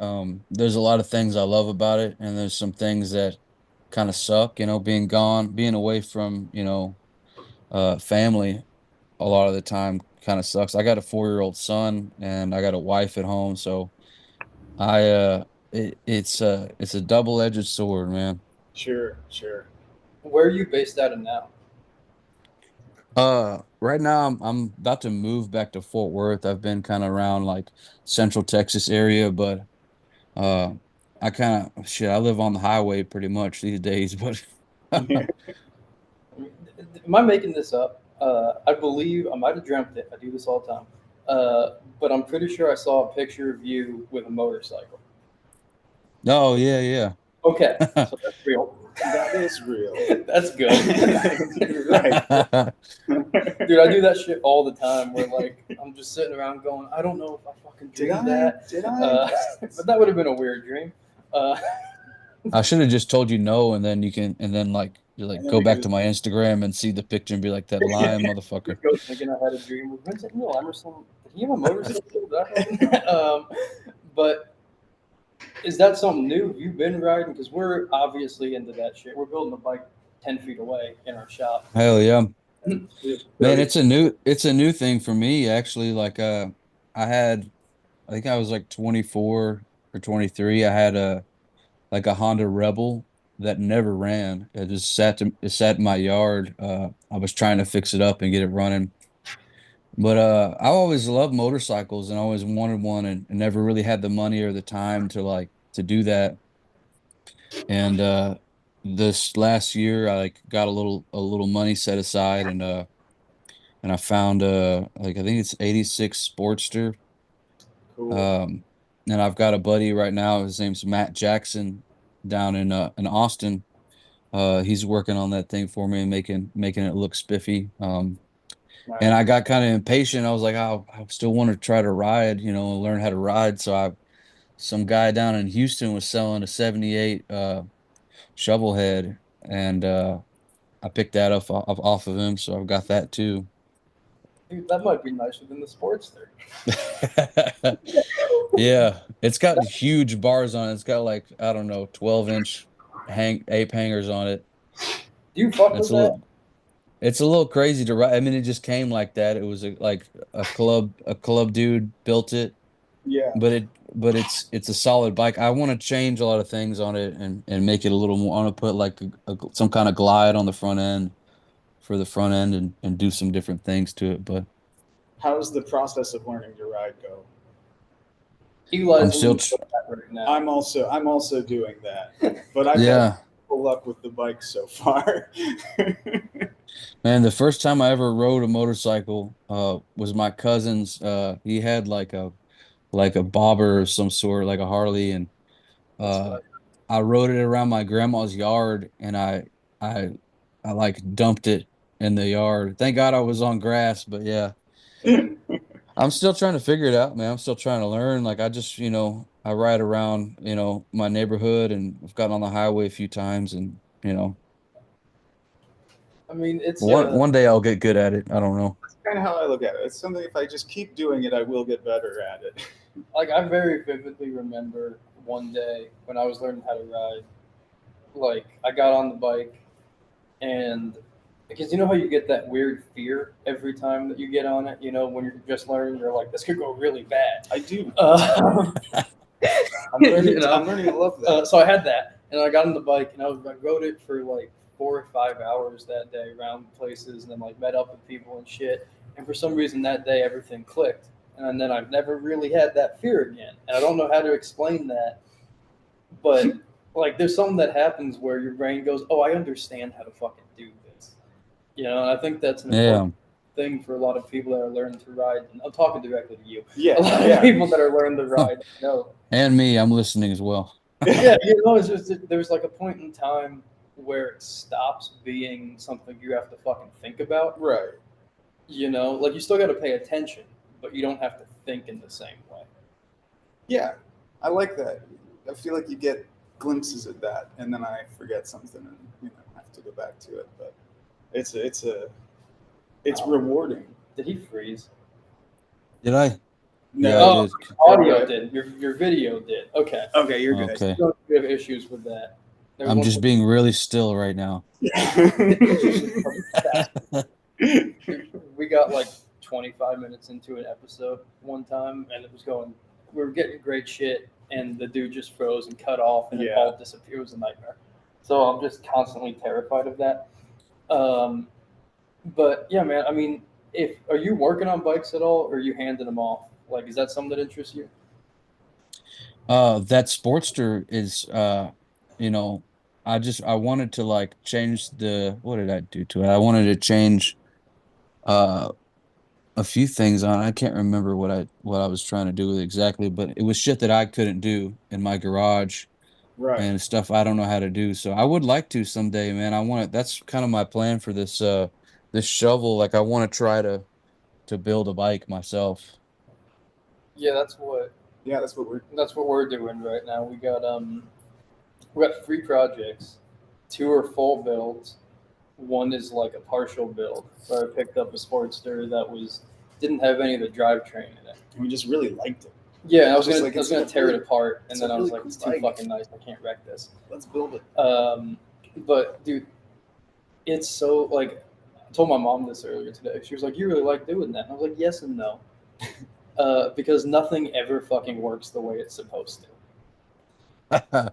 There's a lot of things I love about it, and there's some things that kind of suck, being gone, being away from, family a lot of the time kind of sucks. I got a 4-year-old son and I got a wife at home, so it's a double-edged sword, man. Sure, sure. Where are you based out of now? Right now I'm about to move back to Fort Worth. I've been kind of around like Central Texas area, but uh I kind of shit, I live on the highway pretty much these days, but Am I making this up? I believe I might have dreamt it. I do this all the time. But I'm pretty sure I saw a picture of you with a motorcycle. oh yeah, yeah. Okay, so that's real. That is real. That's good. Right. Dude, I do that shit all the time where like I'm just sitting around going, I don't know if I fucking Did dreamed I? that. Did I? But that would have been a weird dream. Uh, I should have just told you no, and then like you like And then go we back could. to my Instagram and see the picture and be like that lying motherfucker. go thinking I had a dream with Vincent. No, Emerson. Did he have a motorcycle? But is that something new? Have you been riding? Because we're obviously into that shit. We're building a bike 10 feet away in our shop. Hell yeah. We have Man, 30. it's a new thing for me actually. Like I had I think I was like 24 or 23. I had a Honda Rebel that never ran. It sat in my yard. I was trying to fix it up and get it running. But I always loved motorcycles and always wanted one and never really had the money or the time to like to do that. And this last year I like got a little money set aside and I found like I think it's 86 Sportster. Cool. Um and I've got a buddy right now, his name's Matt Jackson down in Austin. He's working on that thing for me and making it look spiffy. And Nice. I got kind of impatient. I was like, oh, I still want to try to ride, learn how to ride. So some guy down in Houston was selling a 78 shovel head and I picked that off of him, so I've got that too. Dude, that might be nicer than the Sportster. Yeah, it's got huge bars on it. It's got like, I don't know, 12-inch ape hangers on it. Do you fuck It's with a that? little it's a little crazy to ride. I mean, it just came like that. It was like a club dude built it, Yeah. but it's a solid bike. I want to change a lot of things on it and make it a little more. I want to put like some kind of glide on the front end for the front end and do some different things to it. But How's the process of learning to ride go? Eli's I'm still, losing that right now. I'm also doing that, but I've had yeah, full luck with the bike so far. man. The first time I ever rode a motorcycle was my cousin's. He had like a bobber of some sort, like a Harley, and That's uh, right. I rode it around my grandma's yard, and I I like dumped it in the yard. Thank God I was on grass, but yeah, I'm still trying to figure it out, man. I'm still trying to learn. Like I just, I ride around, my neighborhood, and I've gotten on the highway a few times, and I mean, it's one day I'll get good at it. I don't know. That's kind of how I look at it. It's something if I just keep doing it, I will get better at it. like I very vividly remember one day when I was learning how to ride. Like I got on the bike, and because you know how you get that weird fear every time that you get on it. You know, when you're just learning, you're like, this could go really bad. I do. Uh, I'm learning to love that. So I had that, and I got on the bike, and I rode it for like 4 or 5 hours that day around places, and then like met up with people and shit. And for some reason that day, everything clicked, and then I've never really had that fear again. And I don't know how to explain that, but like there's something that happens where your brain goes, "Oh, I understand how to fucking do this." You know, and I think that's an Yeah. important thing for a lot of people that are learning to ride. And I'm talking directly to you. Yeah, A lot yeah. of people that are learning to ride know. And me, I'm listening as well. Yeah, you know, it's just there's like a point in time where it stops being something you have to fucking think about. Right. You know, like you still got to pay attention, but you don't have to think in the same way. Yeah, I like that. I feel like you get glimpses of that, and then I forget something, and have to go back to it. But it's Oh. rewarding. Did he freeze? Did I? No, Yeah, I did. Audio right. did. Your video did. Okay. Okay, you're good. Okay. We have issues with that. There's I'm one just being really still right now. we got like 25 minutes into an episode one time, and it was going. We were getting great shit, and the dude just froze and cut off, and it Yeah. all disappeared. It was a nightmare. So I'm just constantly terrified of that. But yeah, man. I mean, if are you working on bikes at all, or are you handing them off? Like, is that something that interests you? That Sportster is you know, I wanted to like change what did I do to it? I wanted to change uh a few things on it. I can't remember what I was trying to do with it exactly, but it was shit that I couldn't do in my garage Right. and stuff I don't know how to do. So I would like to someday, man. I want that's kind of my plan for this shovel. Like I want to try to build a bike myself. Yeah, Yeah, that's what we're doing right now. We got 3 projects. 2 are full builds. One is like a partial build where I picked up a Sportster that didn't have any of the drivetrain in it. we just really liked it. Yeah, and I was Just gonna like, I was it's gonna a tear really- it apart, and it's then a I was really like, cool it's too bike. fucking nice. I can't wreck this. Let's build it. But dude, it's so like I told my mom this earlier today. She was like, "You really like doing that?" And I was like, "Yes and no," because nothing ever fucking works the way it's supposed to.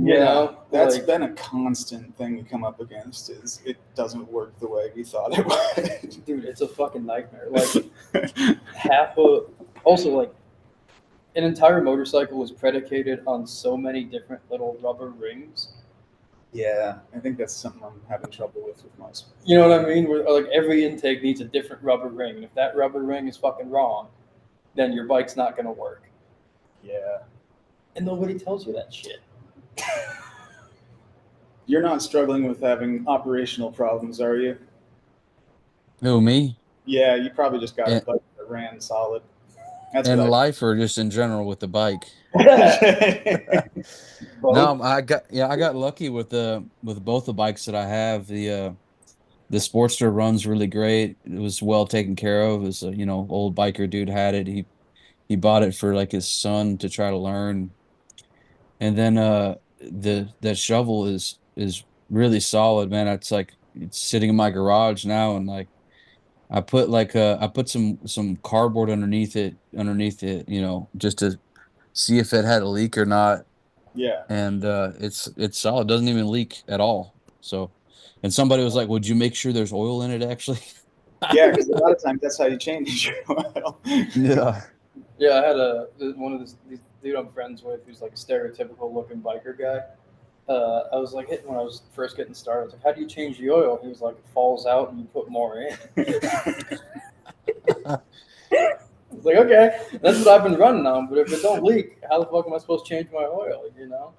You Yeah, know, that's like, been a constant thing we come up against. Is it doesn't work the way we thought it would. dude, it's a fucking nightmare. Like also like an entire motorcycle is predicated on so many different little rubber rings. Yeah, I think that's something I'm having trouble with most. You know what I mean? Where like every intake needs a different rubber ring, and if that rubber ring is fucking wrong, then your bike's not gonna work. Yeah. And nobody tells you that shit. You're not struggling with having operational problems, are you? Who, me? Yeah, you probably just got a In, bike that ran solid. That's in what life or just in general with the bike? I. Both. No, I got lucky with both the bikes that I have. The Sportster runs really great. It was well taken care of. It was a, old biker dude had it. He bought it for like his son to try to learn. And then that shovel is really solid, man. It's like it's sitting in my garage now, and like I put some cardboard underneath it, just to see if it had a leak or not. Yeah. And it's solid. It doesn't even leak at all. So, and somebody was like, "Would you make sure there's oil in it?" Actually, Yeah, because a lot of times that's how you change your oil. yeah. Yeah, I had one of these dude I'm friends with who's like a stereotypical looking biker guy. I was like, when I was first getting started, I was like, "How do you change the oil?" He was like, "It falls out and you put more in." I was like, "Okay, that's what I've been running on." But if it don't leak, how the fuck am I supposed to change my oil? You know?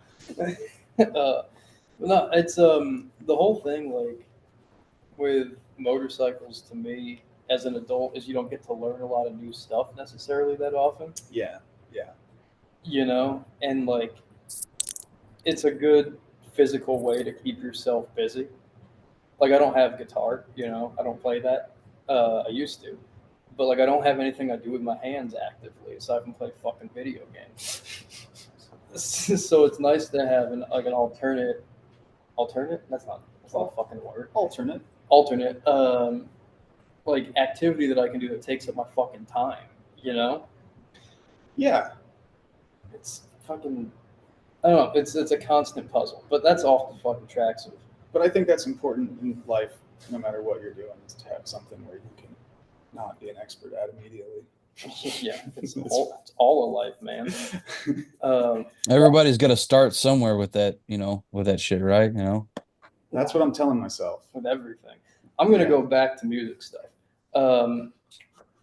No, it's the whole thing like with motorcycles to me as an adult is you don't get to learn a lot of new stuff necessarily that often. Yeah. You know, and like it's a good physical way to keep yourself busy. Like I don't have guitar, you know, I don't play that. I used to, but like I don't have anything I do with my hands actively aside from play fucking video games. So it's nice to have an alternate. That's not a fucking word. Alternate. Like activity that I can do that takes up my fucking time. You know, Yeah. it's fucking. I don't know. It's a constant puzzle, but that's off the fucking tracks of. But I think that's important in life, no matter what you're doing, is to have something where you can not be an expert at immediately. Yeah, That's- it's all a life, man. Um, Everybody's got to start somewhere with that, with that shit, right? That's what I'm telling myself. with everything. I'm gonna Yeah. go back to music stuff. Um,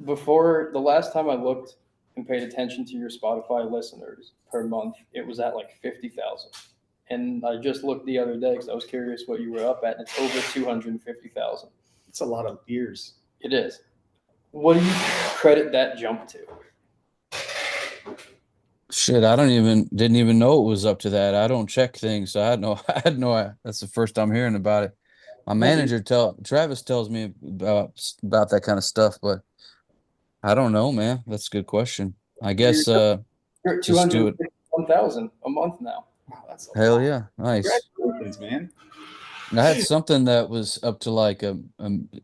before the last time I looked and paid attention to your Spotify listeners per month, it was at like 50,000. And I just looked the other day because I was curious what you were up at, and it's over 250,000. It's a lot of ears. It is. What do you credit that jump to? Shit, I didn't even know it was up to that. I don't check things, so I had no, I had no. That's the first I'm hearing about it. My manager Travis tells me about that kind of stuff, but I don't know, man. That's a good question. I You're, guess you're at just do it. 251,000 a month now. Wow, that's a Hell lot. yeah, nice. Congratulations, man. I had something that was up to like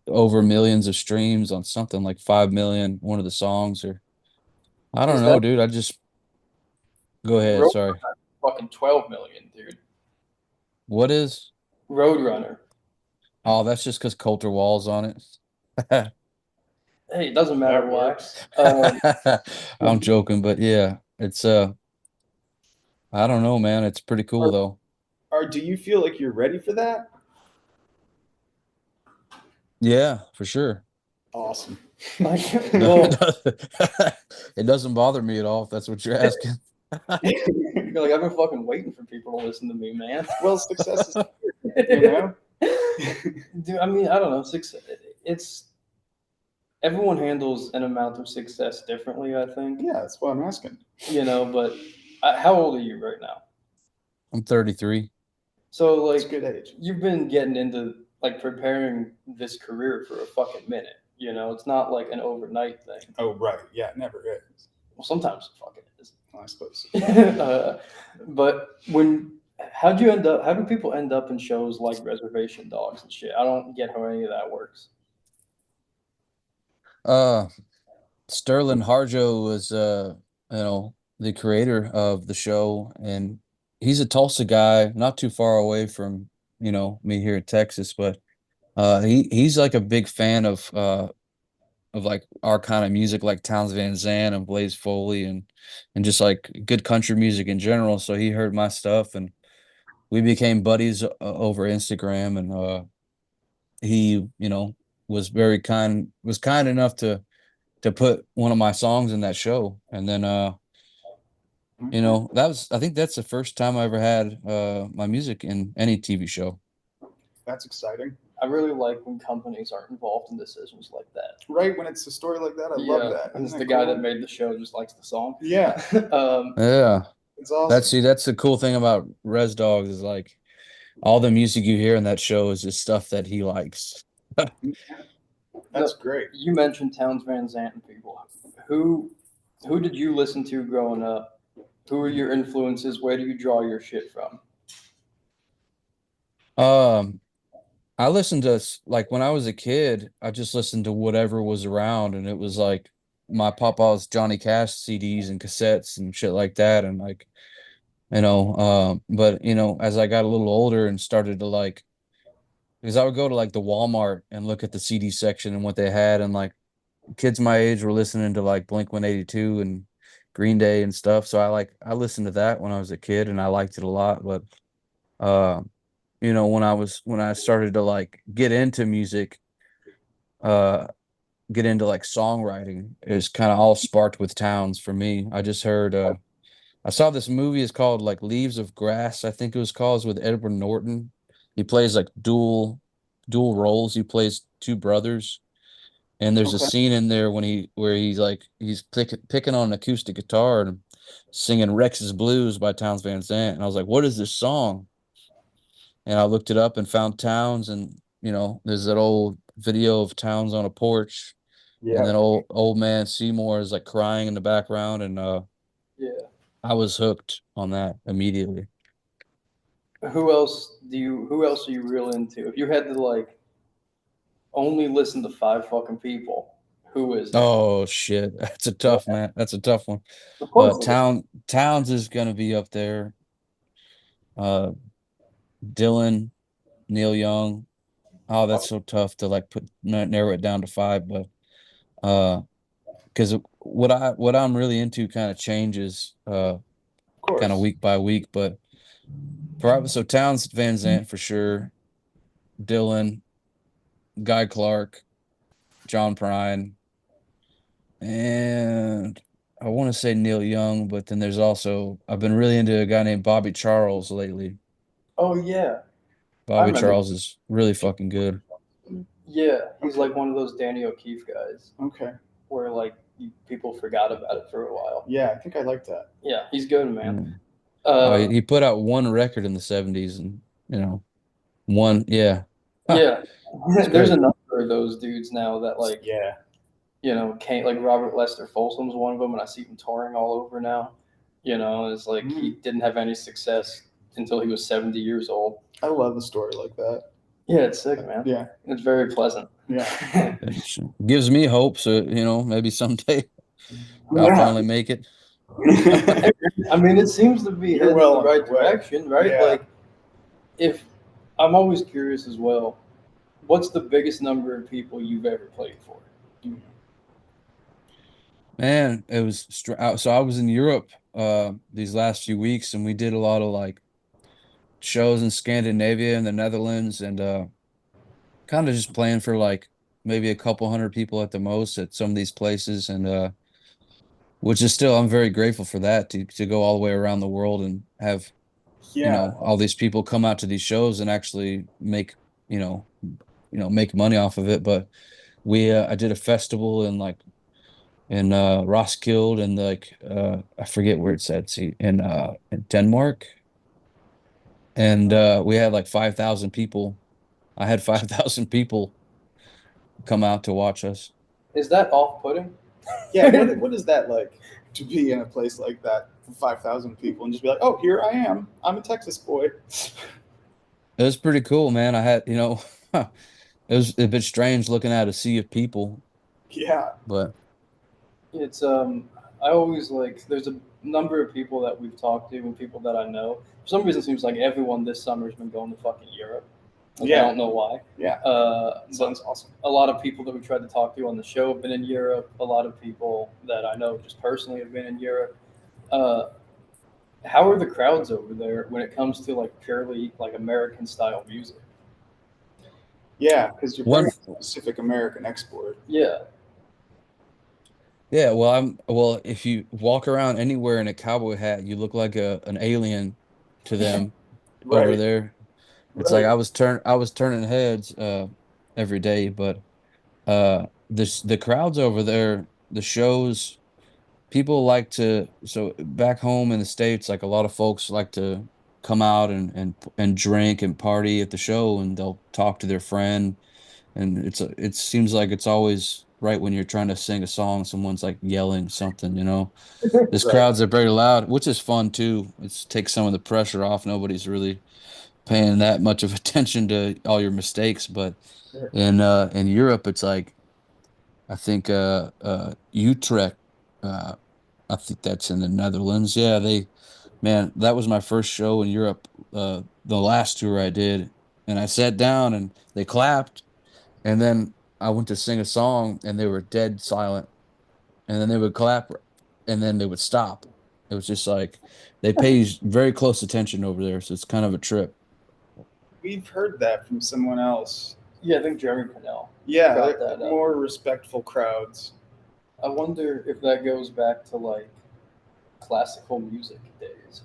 over millions of streams on something like 5 million, one of the songs, or I don't Is know, that dude. I just go ahead. Road Sorry. fucking 12 million, dude? What is? Roadrunner. Oh, that's just because Coulter Wall's on it. Hey, it doesn't matter That why. works. I'm joking, but yeah, it's I don't know, man. It's pretty cool though. Or do you feel like you're ready for that? Yeah, for sure. Awesome. Well, It doesn't bother me at all if that's what you're asking. you're like, I've been fucking waiting for people to listen to me, man. Well, success is, you know. Dude, I mean, I don't know. It's everyone handles an amount of success differently, I think. Yeah, that's what I'm asking. But how old are you right now? I'm 33. So, It's like, a good age. you've been getting into like preparing this career for a fucking minute. It's not like an overnight thing. Oh, right. Yeah, it never is. Well, sometimes it fucking is. I suppose. But how do people end up in shows like Reservation Dogs and shit? I don't get how any of that works. Uh, Sterling Harjo was the creator of the show, and he's a Tulsa guy, not too far away from, me here in Texas, but he's like a big fan of like our kind of music, like Towns Van Zandt and Blaze Foley, and just like good country music in general. So he heard my stuff, and we became buddies over Instagram, and he, was kind enough to put one of my songs in that show. And then I think that's the first time I ever had my music in any TV show. That's exciting. I really like when companies aren't involved in decisions like that. Right when it's a story like that, I love that. And it's Isn't the that guy cool? that made the show just likes the song. Yeah, Yeah. it's awesome. That's the cool thing about Res Dogs is like all the music you hear in that show is just stuff that he likes. That's great. You mentioned Towns Van Zandt and people. Who who did you listen to growing up? Who are your influences? Where do you draw your shit from? Um, I listened to like when I was a kid, I just listened to whatever was around, and it was like my papa's Johnny Cash CDs and cassettes and shit like that, and like but as I got a little older and started to like, because I would go to like the Walmart and look at the CD section and what they had, and like kids my age were listening to like Blink 182 and Green Day and stuff. So I listened to that when I was a kid and I liked it a lot. But uh, when I started to like get into music, uh, get into like songwriting, it was kind of all sparked with Towns for me. I just heard I saw this movie. It's called like Leaves of Grass, I think it was called. It's with Edward Norton. He plays like dual roles. He plays two brothers. And there's a Okay. scene in there where he's picking on an acoustic guitar and singing Rex's Blues by Towns Van Zandt. And I was like, what is this song? And I looked it up and found Towns, and there's that old video of Towns on a porch, and Yeah. then old man Seymour is like crying in the background, and Yeah. I was hooked on that immediately. Who else are you real into? If you had to like only listen to five fucking people, who is it? Oh shit, that's a tough man. That's a tough one. Of course it is. Towns is gonna be up there. Uh, Dylan, Neil Young. Oh, that's so tough to like narrow it down to five, but because what I'm really into kind of changes Of kind of course. week by week, but probably so Towns Van Zant for sure, Dylan, Guy Clark, John Prine, and I want to say Neil Young, but then there's also I've been really into a guy named Bobby Charles lately. Oh yeah, I Bobby remember. Charles is really fucking good. Yeah, he's Okay. like one of those Danny O'Keefe guys Okay. where like people forgot about it for a while. Yeah, I think I like that. Yeah, he's good, man. Mm. Oh, Uh, he put out one record in the 70s and one, yeah. Huh, yeah, it's there's a great. number of those dudes now that like Yeah. can't like Robert Lester Folsom's one of them, and I see him touring all over now. It's like he Mm. didn't have any success until he was 70 years old. I love a story like that. Yeah, it's sick, man. Yeah. It's very pleasant. Yeah. It gives me hope. So, maybe someday I'll Yeah. finally make it. I mean, it seems to be You're heading well in the on right your way. direction, right? Yeah. Like, if I'm always curious as well, what's the biggest number of people you've ever played for? Man, it was so I was in Europe these last few weeks and we did a lot of like shows in Scandinavia and the Netherlands and kind of just playing for like maybe a couple hundred people at the most at some of these places and which is still I'm very grateful for that to go all the way around the world and have Yeah. all these people come out to these shows and actually make you know make money off of it. But we I did a festival in Roskilde and like I forget where it's at, see, in Denmark, and we had like 5,000 people. I had 5,000 people come out to watch us. Is that off-putting? Yeah. What is that like to be in a place like that for 5,000 people and just be like, oh, here I am. I'm a Texas boy. It was pretty cool, man. I had it was a bit strange looking at a sea of people, Yeah. but It's I always like there's a number of people that we've talked to and people that I know. For some reason, it seems like everyone this summer's been going to fucking Europe. Like, I Yeah. don't know why. Yeah. But Sounds awesome. a lot of people that we tried to talk to on the show have been in Europe. A lot of people that I know just personally have been in Europe. Uh, how are the crowds over there when it comes to like purely like American style music? Yeah, because you're one bringing a specific American export. Yeah, yeah, well if you walk around anywhere in a cowboy hat, you look like an alien to them over Right. there. It's like right. I was turning heads every day, but the crowds over there, the shows, people like to so back home in the States, like a lot of folks like to come out and drink and party at the show and they'll talk to their friend and it seems like it's always right when you're trying to sing a song, someone's like yelling something, This Right. crowds are very loud, which is fun too. It takes some of the pressure off. Nobody's really paying that much of attention to all your mistakes. But Sure. in Europe, it's like I think Utrecht, uh, I think that's in the Netherlands. Yeah, man, that was my first show in Europe. The last tour I did, and I sat down and they clapped, and then I went to sing a song and they were dead silent, and then they would clap, and then they would stop. It was just like they pay very close attention over there, so it's kind of a trip. We've heard that from someone else. Yeah, I think Jeremy Pennell Yeah, brought that up. more respectful crowds. I wonder if that goes back to like classical music days.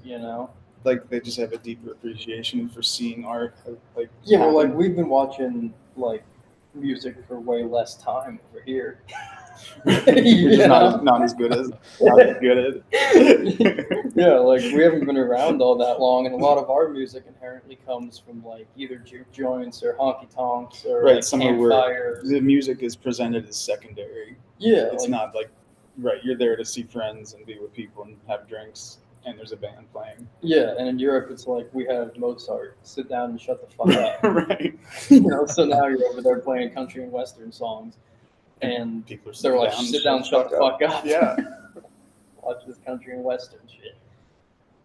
Like they just have a deeper appreciation for seeing art. Like Yeah, well, like happen. we've been watching like music for way less time over here. You're just not as good as not as good at it. Yeah, like we haven't been around all that long, and a lot of our music inherently comes from like either juke joints or honky tonks or Right, like somewhere where campfires. the music is presented as secondary. Yeah, It's like, not like right. You're there to see friends and be with people and have drinks, and there's a band playing. yeah, and in Europe it's like we have Mozart, sit down and shut the fuck up. Right. So now you're over there playing country and western songs, and People are they're sitting like, down. sit down, shut the fuck up. Yeah. Watch this country and western shit.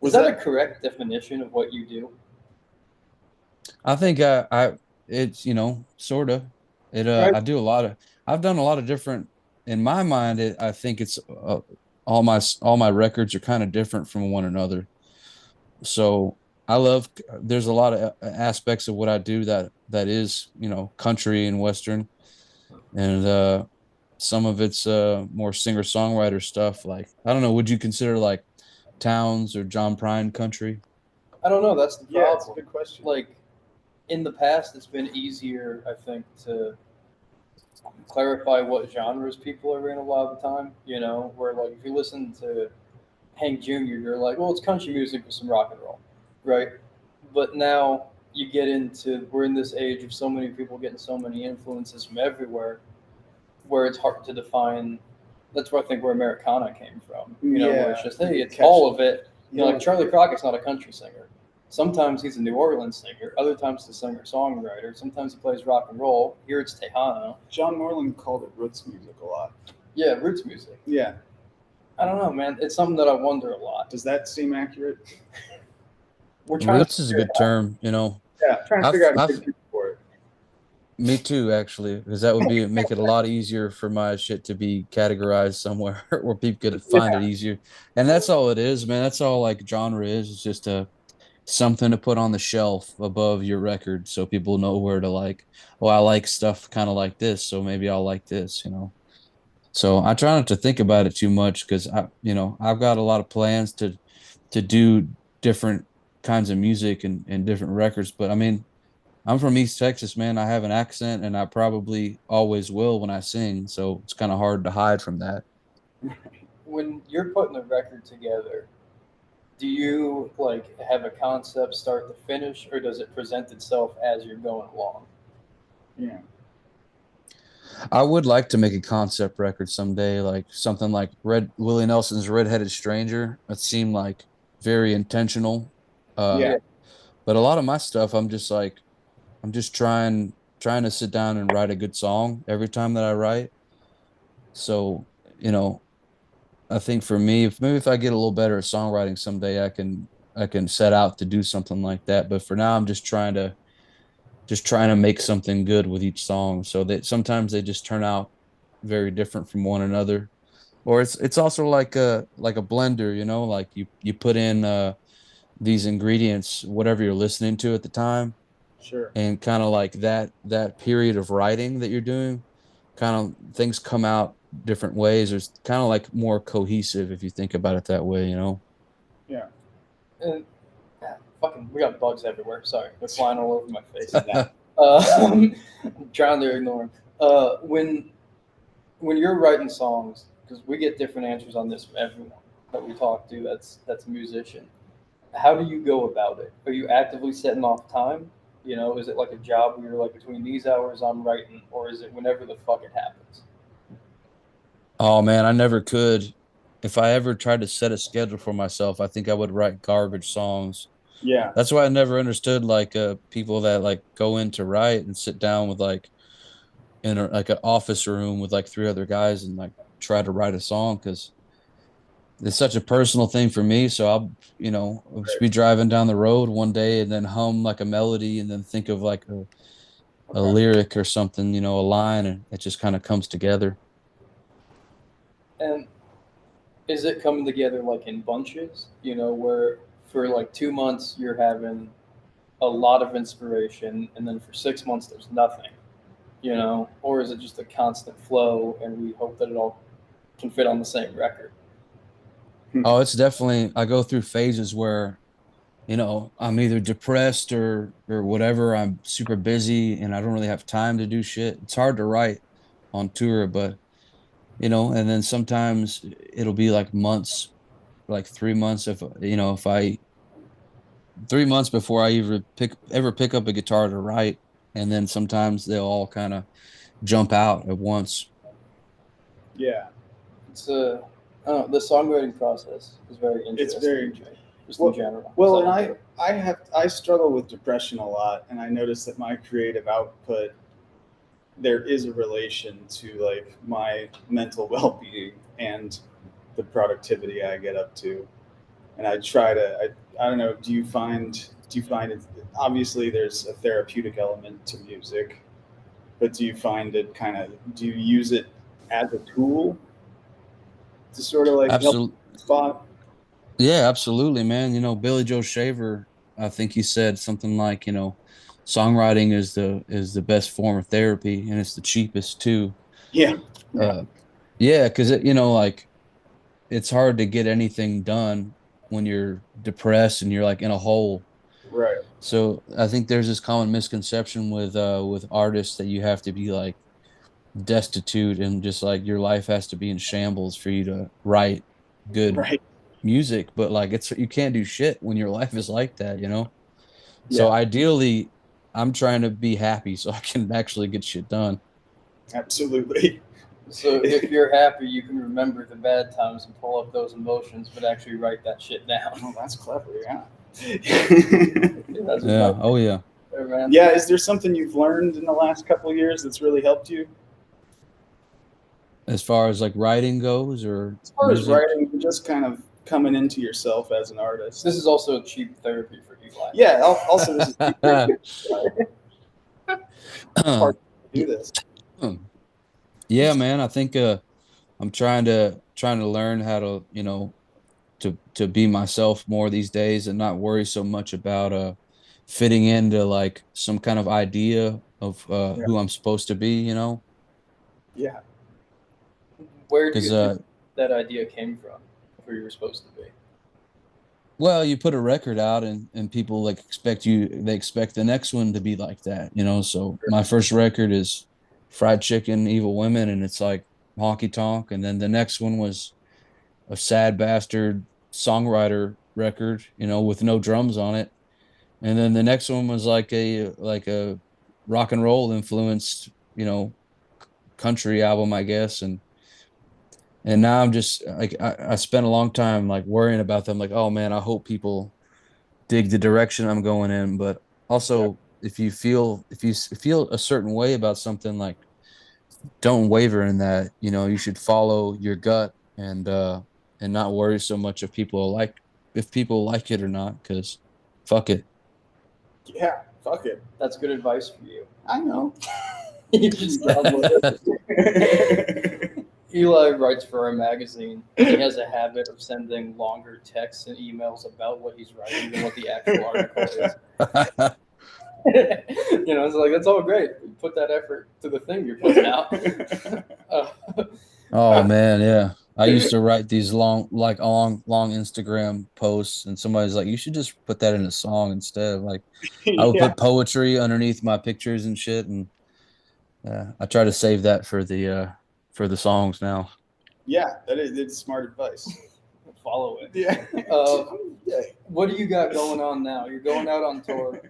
Was Is that a that correct definition of what you do? I think it's sort of it. Right. I've done a lot of different in my mind, I think it's all my records are kind of different from one another. So I love there's a lot of aspects of what I do that is, you know, country and western, and some of it's more singer-songwriter stuff. Like, I don't know, would you consider like Towns or John Prine country? I don't know. That's the Yeah, it's a problem. good question. Like in the past, it's been easier, I think, to clarify what genres people are in a lot of the time. You know, where like if you listen to Hank Jr., you're like, well, it's country music with some rock and roll, right? But now you get into we're in this age of so many people getting so many influences from everywhere, where it's hard to define. That's where I think where Americana came from. You know, where it's just hey, it's all of it. You know, like Charlie Crockett's not a country singer. Sometimes he's a New Orleans singer. Other times he's a singer songwriter. Sometimes he plays rock and roll. Here it's Tejano. John Moreland called it roots music a lot. Yeah, roots music. Yeah. I don't know, man. It's something that I wonder a lot. Does that seem accurate? We're trying Roots to is a figure good it out. term, you know. Yeah, I'm trying to I've, figure out a I've, good term for it. Me too, actually, because that would be make it a lot easier for my shit to be categorized somewhere where people could find it easier. And that's all it is, man. That's all like genre is. It's just a something to put on the shelf above your record so people know where to like, oh, I like stuff kind of like this, so maybe I'll like this, you know. So I try not to think about it too much because you know, I've got a lot of plans to do different kinds of music and different records. But I mean, I'm from East Texas, man. I have an accent and I probably always will when I sing. So it's kind of hard to hide from that. When you're putting a record together, do you like have a concept start to finish, or does it present itself as you're going along? Yeah. I would like to make a concept record someday, like something like Red Willie Nelson's Redheaded Stranger. It seemed like very intentional. Yeah. But a lot of my stuff, I'm just like, I'm just trying to sit down and write a good song every time that I write. So, you know, I think for me, if maybe if I get a little better at songwriting someday, I can set out to do something like that. But for now, I'm just trying to make something good with each song, so that sometimes they just turn out very different from one another. Or it's also like a blender, you know, like you put in these ingredients, whatever you're listening to at the time, Sure. and kind of like that period of writing that you're doing, kind of things come out different ways. It's kind of like more cohesive if you think about it that way, you know. Yeah. And fucking, we got bugs everywhere. Sorry, they're flying all over my face. I'm trying to ignore them. When you're writing songs, because we get different answers on this from everyone that we talk to. That's a musician. How do you go about it? Are you actively setting off time? You know, is it like a job where you're like between these hours I'm writing, or is it whenever the fuck it happens? Oh man, I never could. If I ever tried to set a schedule for myself, I think I would write garbage songs. Yeah. That's why I never understood like people that like go in to write and sit down with like in like an office room with like three other guys and like try to write a song, because it's such a personal thing for me. So I'll, you know, I'll just be driving down the road one day and then hum like a melody and then think of like a Okay. lyric or something, you know, a line, and it just kind of comes together. And is it coming together like in bunches? You know, where for like 2 months you're having a lot of inspiration, and then for 6 months there's nothing. You know, or is it just a constant flow, and we hope that it all can fit on the same record? Oh, it's definitely, I go through phases where, you know, I'm either depressed or whatever. I'm super busy and I don't really have time to do shit. It's hard to write on tour, but you know, and then sometimes it'll be like months, like 3 months if you know, if I 3 months before I ever pick up a guitar to write, and then sometimes they'll all kind of jump out at once. Yeah. It's the songwriting process is very It's interesting. very just well, in general. well, So, and I struggle with depression a lot, and I notice that my creative output there is a relation to like my mental well-being and the productivity I get up to. And I try to I don't know, do you find it obviously there's a therapeutic element to music, but do you find it kind of do you use it as a tool to sort of like help Absolutely. spot. Yeah, absolutely, man. Billy Joe Shaver, I think he said something like, songwriting is the best form of therapy and it's the cheapest too. Yeah, yeah, Uh, yeah, because like it's hard to get anything done when you're depressed and you're like in a hole. right, So I think there's this common misconception with artists that you have to be like destitute and just like your life has to be in shambles for you to write good right. music, but like it's you can't do shit when your life is like that. So Yeah, ideally I'm trying to be happy so I can actually get shit done. absolutely. So if you're happy, you can remember the bad times and pull up those emotions, but actually write that shit down. Oh, that's clever. Yeah. That's Yeah, oh yeah. there, man. Yeah. Is there something you've learned in the last couple of years that's really helped you As far as like writing goes or as far as music. writing, and just kind of coming into yourself as an artist? This is also cheap therapy for Eli. Yeah. Also, this is hard to do this. Yeah, man, I think I'm trying to learn how to, to be myself more these days and not worry so much about fitting into like some kind of idea of Yeah. who I'm supposed to be. Yeah. Where do Because you think that idea came from? Who you were supposed to be? well, you put a record out and people like they expect the next one to be like that. So my first record is Fried Chicken, Evil Women, and it's like honky tonk. And then the next one was a sad bastard songwriter record, with no drums on it. And then the next one was like a rock and roll influenced, country album, I guess. And now I'm just like I spent a long time like worrying about them, like, oh man, I hope people dig the direction I'm going in. But Yeah. also if you feel a certain way about something, like don't waver in that. You should follow your gut and not worry so much if people like it or not, because fuck it. Yeah. Fuck it. That's good advice for you. I know. You just run with it. Eli writes for our magazine. He has a habit of sending longer texts and emails about what he's writing than what the actual article is. It's like, that's all great. Put that effort to the thing you're putting out. Oh man, yeah. I used to write these long Instagram posts, and somebody's like, "You should just put that in a song instead." Like, I would Yeah. put poetry underneath my pictures and shit, and I try to save that for the songs now. Yeah. It's smart advice. Follow it. Yeah. Yeah. What do you got going on now? You're going out on tour.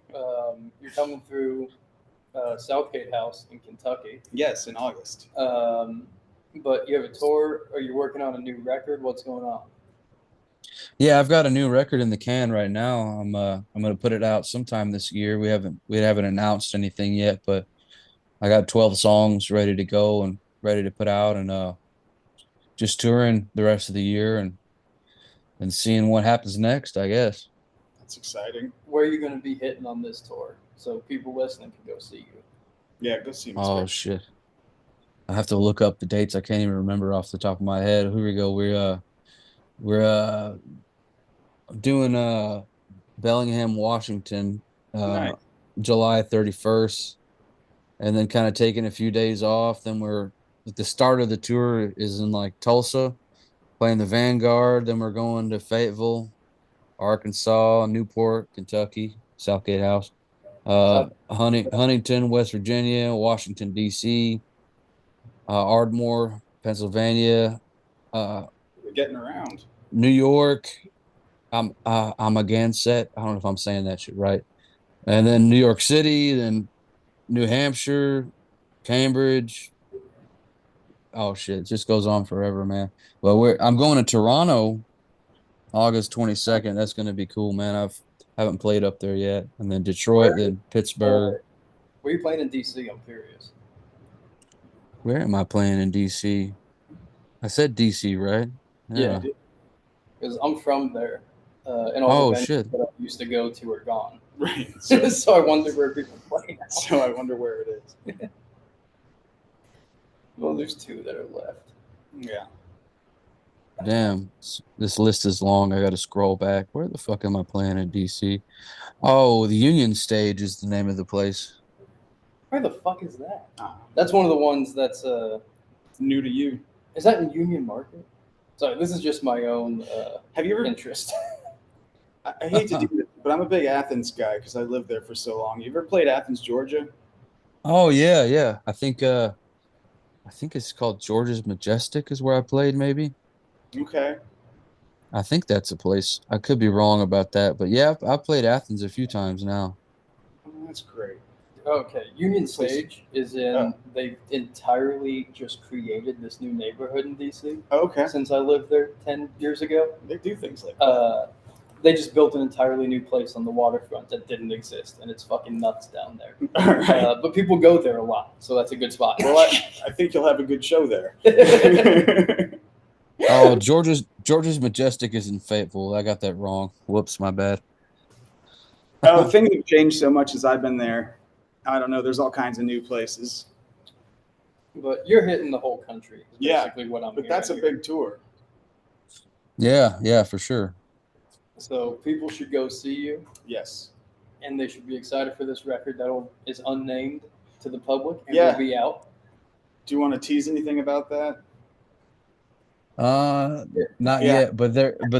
You're coming through Southgate House in Kentucky. Yes, in August. But you have a tour. Are you working on a new record? What's going on? Yeah, I've got a new record in the can right now. I'm gonna put it out sometime this year. We haven't announced anything yet, but I got 12 songs ready to go and ready to put out, and just touring the rest of the year and seeing what happens next, I guess. That's exciting. Where are you going to be hitting on this tour so people listening can go see you? Yeah, go see me. Oh shit. I have to look up the dates. I can't even remember off the top of my head. Here we go. We're doing Bellingham, Washington, Nice. July 31st, and then kind of taking a few days off. Then we're at the start of the tour is in like Tulsa, playing the Vanguard. Then we're going to Fayetteville, Arkansas, Newport, Kentucky, Southgate House, Huntington, West Virginia, Washington D.C., Ardmore, Pennsylvania, We're getting around. New York. I'm again set. I don't know if I'm saying that shit right. And then New York City, then New Hampshire, Cambridge. Oh shit, it just goes on forever, man. Well, I'm going to Toronto August 22nd. That's going to be cool, man. Haven't played up there yet. And then Detroit, then Pittsburgh. Where are you playing in DC? I'm curious. Where am I playing in DC? I said DC, right? Yeah, because I'm from there, and all the venues shit. that I used to go to are gone. Right. So I wonder where people play now. So I wonder where it is. Well, there's 2 that are left. Yeah. Damn, this list is long. I got to scroll back. Where the fuck am I playing in DC? Oh, the Union Stage is the name of the place. Where the fuck is that? Ah, That's one of the ones that's it's new to you. is that in Union Market? Sorry, this is just my own Have you ever? interest. I hate to do this, but I'm a big Athens guy because I lived there for so long. You ever played Athens, Georgia? Oh yeah, yeah. I think it's called George's Majestic is where I played maybe. Okay. I think that's a place. I could be wrong about that, but yeah, I've played Athens a few times now. Oh, that's great. Okay, Union Please. Stage is in. They've entirely just created this new neighborhood in DC. Okay. Since I lived there 10 years ago, They do things like that. they just built an entirely new place on the waterfront that didn't exist, and it's fucking nuts down there. All right. But people go there a lot, so that's a good spot. Well, I think you'll have a good show there. Oh, George's Majestic is in Fayetteville. I got that wrong. Whoops, my bad. Oh, things have changed so much as I've been there. I don't know. There's all kinds of new places. But you're hitting the whole country. Is Yeah, basically what I'm. But that's a hearing. big tour. Yeah, for sure. So people should go see you, Yes. and they should be excited for this record that is unnamed to the public and Yeah. will be out. Do you want to tease anything about that? Not Yeah. yet, but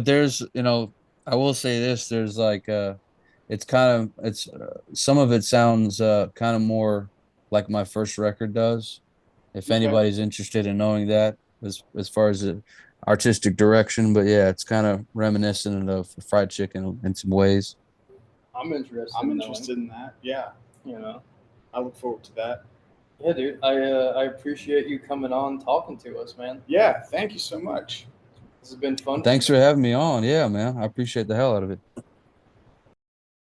there's, I will say this, there's like it's some of it sounds kind of more like my first record does. If Okay. anybody's interested in knowing that as far as the artistic direction, but yeah, it's kind of reminiscent of Fried Chicken in some ways. I'm interested. I'm in interested in that. Yeah. knowing, I look forward to that. Yeah, dude. I appreciate you coming on, talking to us, man. Yeah. Thank you so much. This has been fun. Thanks for having me on. Yeah, man. I appreciate the hell out of it.